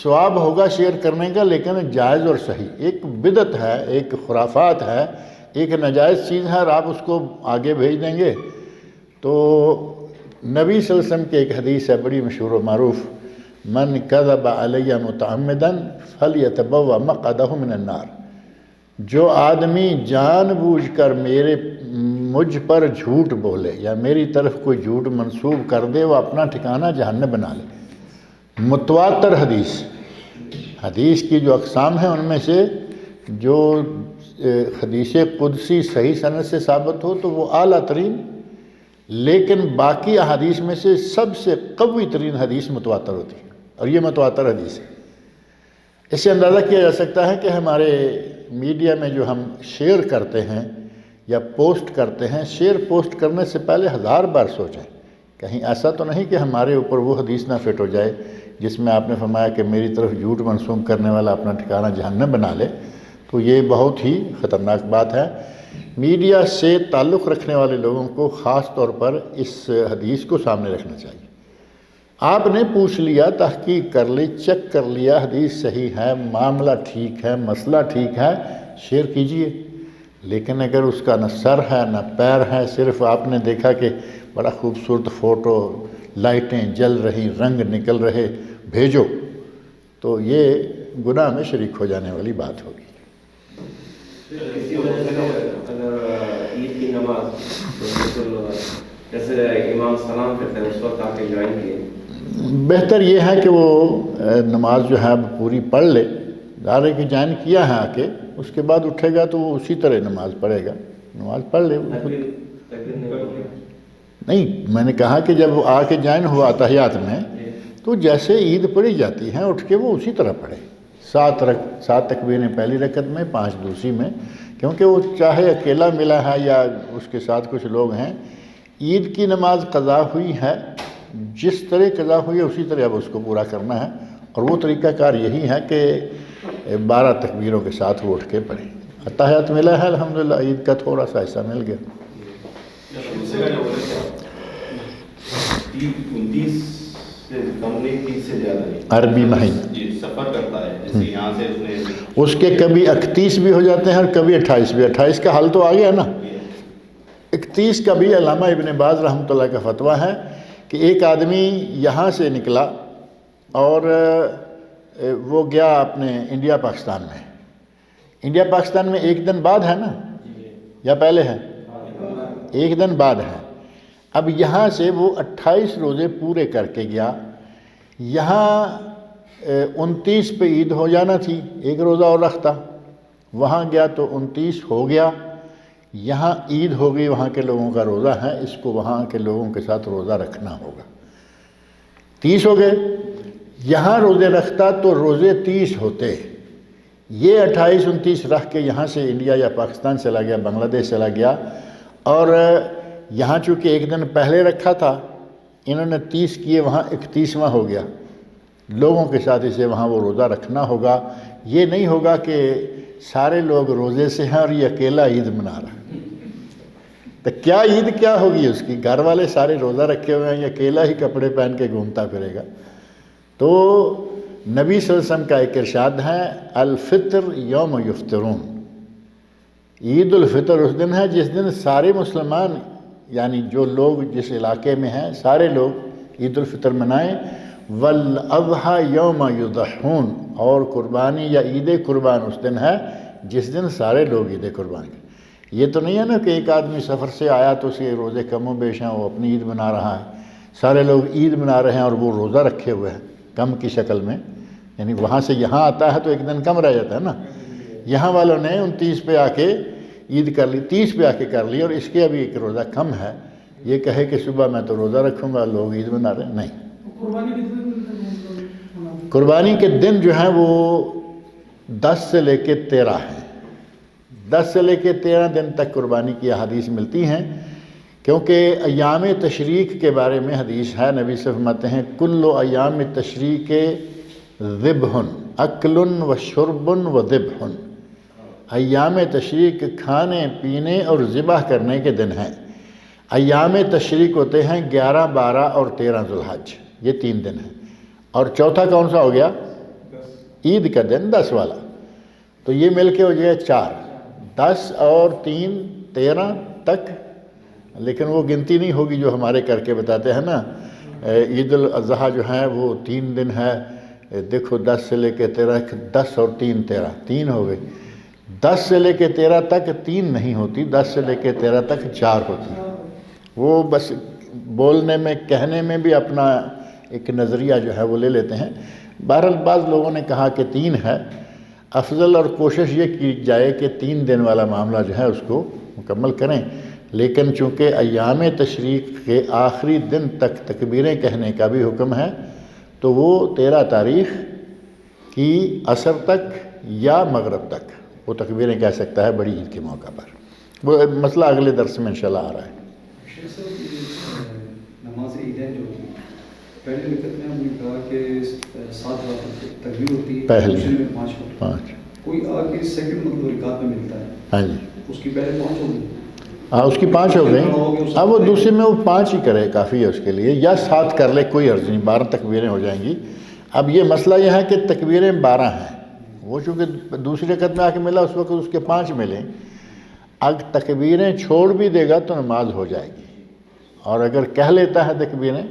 ثواب ہوگا شیئر کرنے کا، لیکن جائز اور صحیح۔ ایک بدعت ہے، ایک خرافات ہے، ایک ناجائز چیز ہے، اور آپ اس کو آگے بھیج دیں گے تو نبی صلی اللہ علیہ وسلم کی ایک حدیث ہے بڑی مشہور و معروف، من کذب علی متعمدا فلیتبوأ مقعدہ من النار۔ جو آدمی جان بوجھ کر مجھ پر جھوٹ بولے یا میری طرف کوئی جھوٹ منسوب کر دے، وہ اپنا ٹھکانہ جہنم بنا لے۔ متواتر حدیث کی جو اقسام ہیں ان میں سے جو حدیث قدسی صحیح سند سے ثابت ہو تو وہ اعلیٰ ترین، لیکن باقی احادیث میں سے سب سے قوی ترین حدیث متواتر ہوتی ہے، اور یہ متواتر حدیث ہے۔ اس سے اندازہ کیا جا سکتا ہے کہ ہمارے میڈیا میں جو ہم شیئر کرتے ہیں یا پوسٹ کرتے ہیں، شیئر پوسٹ کرنے سے پہلے 1000 بار سوچیں کہیں ایسا تو نہیں کہ ہمارے اوپر وہ حدیث نہ فٹ ہو جائے جس میں آپ نے فرمایا کہ میری طرف جھوٹ منسوب کرنے والا اپنا ٹھکانہ جہنم بنا لے، تو یہ بہت ہی خطرناک بات ہے۔ میڈیا سے تعلق رکھنے والے لوگوں کو خاص طور پر اس حدیث کو سامنے رکھنا چاہیے۔ آپ نے پوچھ لیا، تحقیق کر لی، چیک کر لیا، حدیث صحیح ہے، معاملہ ٹھیک ہے، مسئلہ ٹھیک ہے، شیئر کیجئے۔ لیکن اگر اس کا نہ سر ہے نہ پیر ہے، صرف آپ نے دیکھا کہ بڑا خوبصورت فوٹو، لائٹیں جل رہی، رنگ نکل رہے، بھیجو، تو یہ گناہ میں شریک ہو جانے والی بات ہوگی۔ کسی وجہ سے اگر عید کی نماز جیسے امام سلام کرتے ہیں اس وقت آ کے جوائن کیے، بہتر یہ ہے کہ وہ نماز جو ہے پوری پڑھ لے، دارے کی جوائن کیا ہے آ کے، اس کے بعد اٹھے گا تو وہ اسی طرح نماز پڑھے گا، نماز پڑھ لے۔ نہیں، میں نے کہا کہ جب وہ آ کے جوائن ہوا تحیات میں، تو جیسے عید پڑھی جاتی ہیں اٹھ کے وہ اسی طرح پڑھے، 7 تکبیریں پہلی رکعت میں، 5 دوسری میں، کیونکہ وہ چاہے اکیلا ملا ہے یا اس کے ساتھ کچھ لوگ ہیں، عید کی نماز قضا ہوئی ہے، جس طرح قضا ہوئی ہے اسی طرح اب اس کو پورا کرنا ہے، اور وہ طریقہ کار یہی ہے کہ 12 تکبیروں کے ساتھ وہ اٹھ کے پڑھیں۔ اتحیات ملا ہے الحمدللہ، عید کا تھوڑا سا حصہ مل گیا۔ 29 سے کم نہیں، 30 سے زیادہ نہیں، عربی مہینہ جی سفر کرتا ہے، جیسے یہاں سے اس نے اس کے کبھی 31 بھی ہو جاتے ہیں اور کبھی 28 بھی۔ 28 کا حل تو آ گیا نا، 31 کا بھی علامہ ابن باز رحمۃ اللہ کا فتویٰ ہے کہ ایک آدمی یہاں سے نکلا اور وہ گیا اپنے انڈیا پاکستان میں۔ انڈیا پاکستان میں ایک دن بعد ہے نا یا پہلے ہے؟ ایک دن بعد ہے۔ اب یہاں سے وہ 28 روزے پورے کر کے گیا، یہاں 29 پہ عید ہو جانا تھی، ایک روزہ اور رکھتا، وہاں گیا تو 29 ہو گیا، یہاں عید ہو گئی، وہاں کے لوگوں کا روزہ ہے، اس کو وہاں کے لوگوں کے ساتھ روزہ رکھنا ہوگا۔ 30 ہو گئے، یہاں روزے رکھتا تو روزے 30 ہوتے، یہ 28 29 رکھ کے یہاں سے انڈیا یا پاکستان چلا گیا، بنگلہ دیش چلا گیا، اور یہاں چونکہ ایک دن پہلے رکھا تھا، انہوں نے 30 کیے، وہاں 31واں ہو گیا، لوگوں کے ساتھ اسے وہاں وہ روزہ رکھنا ہوگا۔ یہ نہیں ہوگا کہ سارے لوگ روزے سے ہیں اور یہ اکیلا عید منا رہا ہے، تو کیا عید کیا ہوگی اس کی؟ گھر والے سارے روزہ رکھے ہوئے ہیں، یہ اکیلا ہی کپڑے پہن کے گھومتا پھرے گا۔ تو نبی صلی اللہ علیہ وسلم کا ایک ارشاد ہے، الفطر یوم یفطرون، عید الفطر اس دن ہے جس دن سارے مسلمان، یعنی جو لوگ جس علاقے میں ہیں سارے لوگ عید الفطر منائیں، والاضحیٰ یوم یضحون، اور قربانی یا عید قربان اس دن ہے جس دن سارے لوگ عید قربان کریں۔ یہ تو نہیں ہے نا کہ ایک آدمی سفر سے آیا تو اسے روزے کم و بیش ہیں، وہ اپنی عید منا رہا ہے، سارے لوگ عید منا رہے ہیں اور وہ روزہ رکھے ہوئے ہیں کم کی شکل میں، یعنی وہاں سے یہاں آتا ہے تو ایک دن کم رہ جاتا ہے نا۔ یہاں والوں نے 29 پہ آ کے عید کر لی، 30 پہ آ کے کر لی، اور اس کے ابھی ایک روزہ کم ہے، یہ کہے کہ صبح میں تو روزہ رکھوں گا، لوگ عید منا رہے ہیں، نہیں۔ قربانی کے دن جو ہیں وہ 10 سے لے کے 13 ہیں، 10 سے لے کے 13 دن تک قربانی کی احادیث ملتی ہیں، کیونکہ ایام تشریق کے بارے میں حدیث ہے، نبی صلی اللہ علیہ وسلم فرماتے ہیں کل ایام تشریق ذبح اکل و شرب و ذبح، ایام تشریق کھانے پینے اور ذبح کرنے کے دن ہیں۔ ایام تشریق ہوتے ہیں 11 12 اور 13 ذوالحج، یہ 3 دن ہیں، اور چوتھا کون سا ہو گیا؟ عید کا دن 10 والا، تو یہ مل کے ہو جائے 4، 10 اور 3 13 تک، لیکن وہ گنتی نہیں ہوگی جو ہمارے کر کے بتاتے ہیں نا، عید الاضحیٰ جو ہے وہ 3 دن ہے، دیکھو 10 سے لے کے 13، 10 اور 3 13، 3 ہو گئی، 10 سے لے کے 13 تک 3 نہیں ہوتی، 10 سے لے کے 13 تک 4 ہوتی، وہ بس بولنے میں کہنے میں بھی اپنا ایک نظریہ جو ہے وہ لے لیتے ہیں۔ بہرحال بعض لوگوں نے کہا کہ 3 ہے، افضل اور کوشش یہ کی جائے کہ 3 دن والا معاملہ جو ہے اس کو مکمل کریں، لیکن چونکہ ایام تشریق کے آخری دن تک تکبیریں کہنے کا بھی حکم ہے، تو وہ 13 تاریخ کی عصر تک یا مغرب تک وہ تکبیریں کہہ سکتا ہے بڑی عید کے موقع پر۔ وہ مسئلہ اگلے درس میں انشاءاللہ آ رہا ہے۔ نماز عید پہلی رکعت میں ہم نے کہا کہ 7 بار تکبیر ہوتی ہے، پہلے دوسری میں 5 ہوتی ہے. 5. کوئی آ کے سیکنڈ مطلب رکعت میں ملتا ہے، ہاں جی، اس کی پہلے 5 ہوگی. ہاں اس کی 5 ہو گئی. اب وہ دوسری میں وہ 5 ہی کرے کافی ہے اس کے لیے، یا 7 کر لے، کوئی عرض نہیں، 12 تکبیریں ہو جائیں گی. اب یہ مسئلہ یہ ہے کہ تکبیریں 12 ہیں، وہ چونکہ دوسری رکعت میں آ کے ملا اس وقت اس کے 5 ملیں. اگر تکبیریں چھوڑ بھی دے گا تو نماز ہو جائے گی، اور اگر کہہ لیتا ہے تکبیریں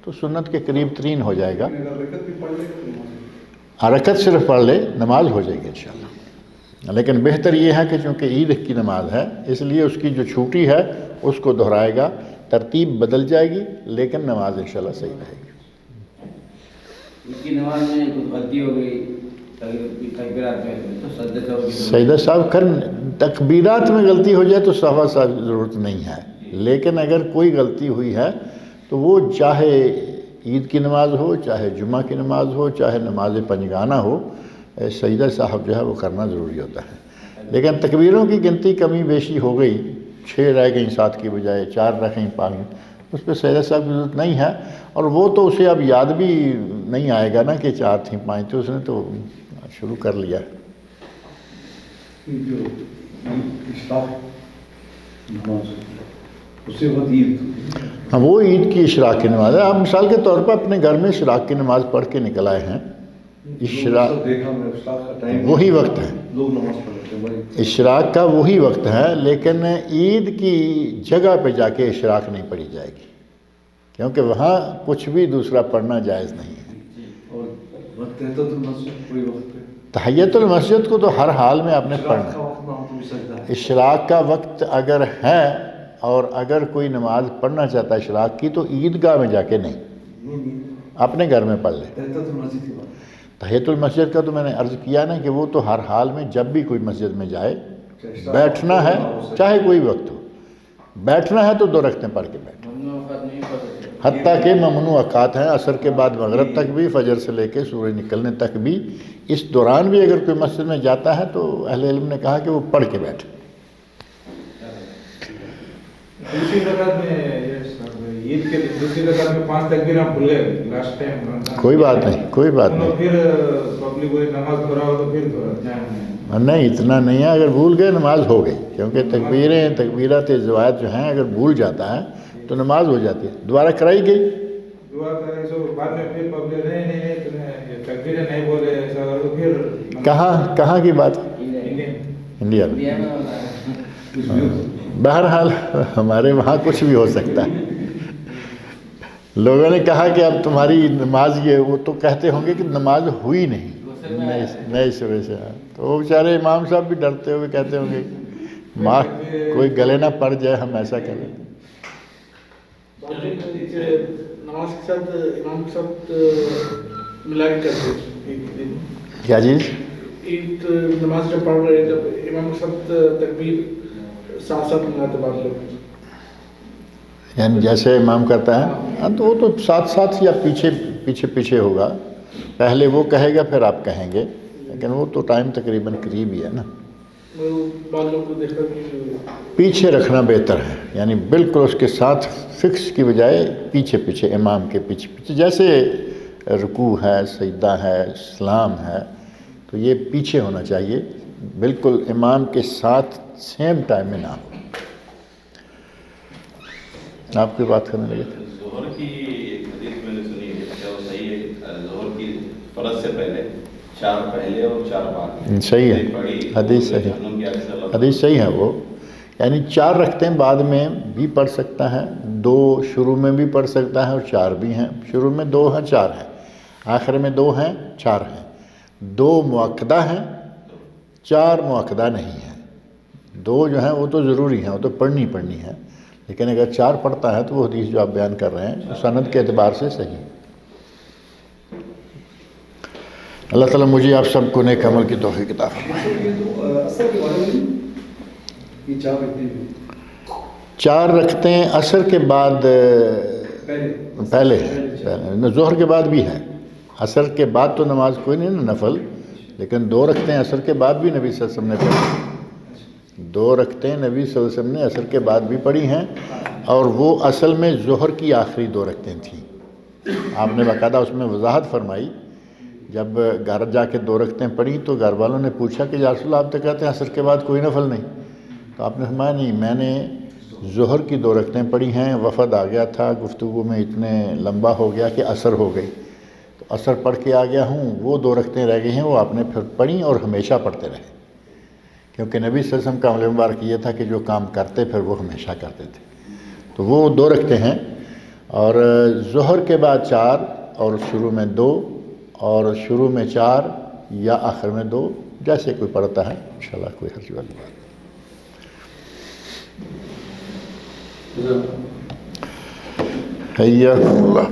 تو سنت کے قریب ترین ہو جائے گا. اگر رکعت بھی پڑھ لے تو نماز رکعت صرف پڑھ لے نماز ہو جائے گی انشاءاللہ. لیکن بہتر یہ ہے کہ چونکہ عید کی نماز ہے اس لیے اس کی جو چھوٹی ہے اس کو دہرائے گا، ترتیب بدل جائے گی لیکن نماز انشاءاللہ صحیح رہے گی. اس کی نماز میں کچھ غلطی ہو گئی تکبیرات میں تو سجدہ صاحب تکبیرات میں غلطی ہو جائے تو سہوا صاحب ضرورت نہیں ہے، لیکن اگر کوئی غلطی ہوئی ہے تو وہ چاہے عید کی نماز ہو، چاہے جمعہ کی نماز ہو، چاہے نماز پنجگانہ ہو، سجدہ صاحب جو ہے وہ کرنا ضروری ہوتا ہے. لیکن تکبیروں کی گنتی کمی بیشی ہو گئی، 6 رہ گئیں 7 کی بجائے 4 رکھیں 5، اس پہ سجدہ صاحب کی ضرورت نہیں ہے. اور وہ تو اسے اب یاد بھی نہیں آئے گا نا کہ 4 تھیں 5 تھیں، اس نے تو شروع کر لیا. جو اشراق نماز اس سے بعد عید، ہاں وہ عید کی اشراق کی نماز ہے. آپ مثال کے طور پر اپنے گھر میں اشراق کی نماز پڑھ کے نکل آئے ہیں، اشراق دیکھا میں اشراق کا ٹائم وہی وقت ہے، لوگ نماز پڑھ لیتے ہیں بھائی. اشراق کا وہی وقت ہے، لیکن عید کی جگہ پہ جا کے اشراق نہیں پڑھی جائے گی کیونکہ وہاں کچھ بھی دوسرا پڑھنا جائز نہیں ہے. اور وقت رہتا تو مسجد کوئی وقت پہ تحیت المسجد کو تو ہر حال میں آپ نے پڑھنا اشراق کا ہے. وقت نہ ہو تو بھی سجدہ ہے. اشراق کا وقت اگر ہے اور اگر کوئی نماز پڑھنا چاہتا ہے اشراق کی تو عیدگاہ میں جا کے نہیں، اپنے گھر میں پڑھ لے. رہتا تو مسجد کی بات. تحیت المسجد کا تو میں نے عرض کیا نا کہ وہ تو ہر حال میں جب بھی کوئی مسجد میں جائے بیٹھنا ہے، چاہے کوئی وقت ہو، بیٹھنا ہے تو 2 رکعتیں پڑھ کے بیٹھ. حتیٰ کہ ممنوع اوقات ہیں عصر کے بعد مغرب تک بھی، فجر سے لے کے سورج نکلنے تک بھی. اس دوران بھی اگر کوئی مسجد میں جاتا ہے تو اہل علم نے کہا کہ وہ پڑھ کے بیٹھے. دوسری رکعت میں عید کے دوسری رکعت میں 5 تکبیر ہم بھول گئے لاسٹ ٹائم. کوئی بات نہیں، کوئی بات نہیں، پھر پبلک کوئی نماز پڑھا ہو تو پھر تھوڑا نہیں اتنا نہیں ہے. اگر بھول گئے نماز ہو گئی، کیونکہ تکبیرات زوائد جو ہیں اگر بھول جاتا ہے تو نماز ہو جاتی ہے، دوبارہ کرائی گئی. دعا کرے سو بعد میں پھر پبلک نہیں تم نے یہ تکبیریں نہیں بولے ایسا تو پھر کہاں کی بات؟ انڈیا میں. بہرحال ہمارے وہاں کچھ بھی ہو سکتا ہے. لوگوں نے کہا کہ اب تمہاری نماز یہ، وہ تو کہتے ہوں گے کہ نماز ہوئی نہیں نئے سرے سے. تو وہ بیچارے امام صاحب بھی ڈرتے ہوئے کہتے ہوں گے ماں کوئی گلے نہ پڑ جائے ہم ایسا کریں. نماز کے ساتھ امام کے ساتھ ملا کے کرتے کیا چیز؟ عید نماز جب پڑھ رہے جب امام کے ساتھ تکبیر ساتھ ملاتے بعض لوگ، یعنی جیسے امام کرتا ہے ہاں تو وہ تو ساتھ یا پیچھے ہوگا. پہلے وہ کہے گا پھر آپ کہیں گے، لیکن وہ تو ٹائم تقریباً قریب ہی ہے نا. بعض لوگوں کو دیکھا کہ پیچھے رکھنا بہتر ہے، یعنی بالکل اس کے ساتھ فکس کی بجائے پیچھے امام کے پیچھے جیسے رکوع ہے، سجدہ ہے، سلام ہے، تو یہ پیچھے ہونا چاہیے، بالکل امام کے ساتھ سیم ٹائم میں نہ ہو. آپ کی بات کرنے لگے تھے. ظہر کی ایک حدیث میں نے سنی ہے، کیا وہ صحیح ہے؟ ظہر کی فرض سے پہلے 4 پہلے اور 4 بعد. صحیح ہے، حدیث صحیح ہے. وہ یعنی 4 رکھتے ہیں بعد میں بھی پڑھ سکتا ہے، 2 شروع میں بھی پڑھ سکتا ہے اور 4 بھی ہیں. شروع میں 2 ہیں 4 ہیں، آخر میں 2 ہیں 4 ہیں. 2 مؤکدہ ہیں، 4 مؤکدہ نہیں ہیں. 2 جو ہیں وہ تو ضروری ہیں، وہ تو پڑھنی ہے، لیکن اگر 4 پڑھتا ہے تو وہ حدیث جو آپ بیان کر رہے ہیں سند کے اعتبار سے صحیح ہے. اللہ تعالیٰ مجھے آپ سب کو نیک عمل کی توفیق عطا فرمائے. یہ تو اثر کے بارے میں یہ 4 رکھتے ہیں 4 رکھتے ہیں عصر کے بعد، پہلے ظہر کے بعد بھی ہے. عصر کے بعد تو نماز کوئی نہیں نا نفل، لیکن 2 رکھتے ہیں عصر کے بعد بھی نبی صلی اللہ علیہ وسلم نے پڑھی. 2 رکھتے ہیں نبی صلی اللہ علیہ وسلم نے عصر کے بعد بھی پڑھی ہیں، اور وہ اصل میں ظہر کی آخری 2 رکھتے تھیں. آپ نے باقاعدہ اس میں وضاحت فرمائی. جب گھر جا کے 2 رکعتیں پڑھی تو گھر والوں نے پوچھا کہ یا رسول اللہ آپ تو کہتے ہیں عصر کے بعد کوئی نفل نہیں. تو آپ نے فرمایا نہیں، میں نے ظہر کی 2 رکعتیں پڑھی ہیں، وفد آ گیا تھا، گفتگو میں اتنے لمبا ہو گیا کہ عصر ہو گئی، تو عصر پڑھ کے آ گیا ہوں. وہ 2 رکعتیں رہ گئی ہیں، وہ آپ نے پھر پڑھیں اور ہمیشہ پڑھتے رہے، کیونکہ نبی صلی اللہ علیہ وسلم کا عمل مبارک یہ تھا کہ جو کام کرتے پھر وہ ہمیشہ کرتے تھے. تو وہ 2 رکعتیں ہیں، اور ظہر کے بعد 4 اور شروع میں 2 اور شروع میں 4 یا آخر میں 2، جیسے کوئی پڑھتا ہے انشاءاللہ کوئی حرج والی بات. حیاکم اللہ.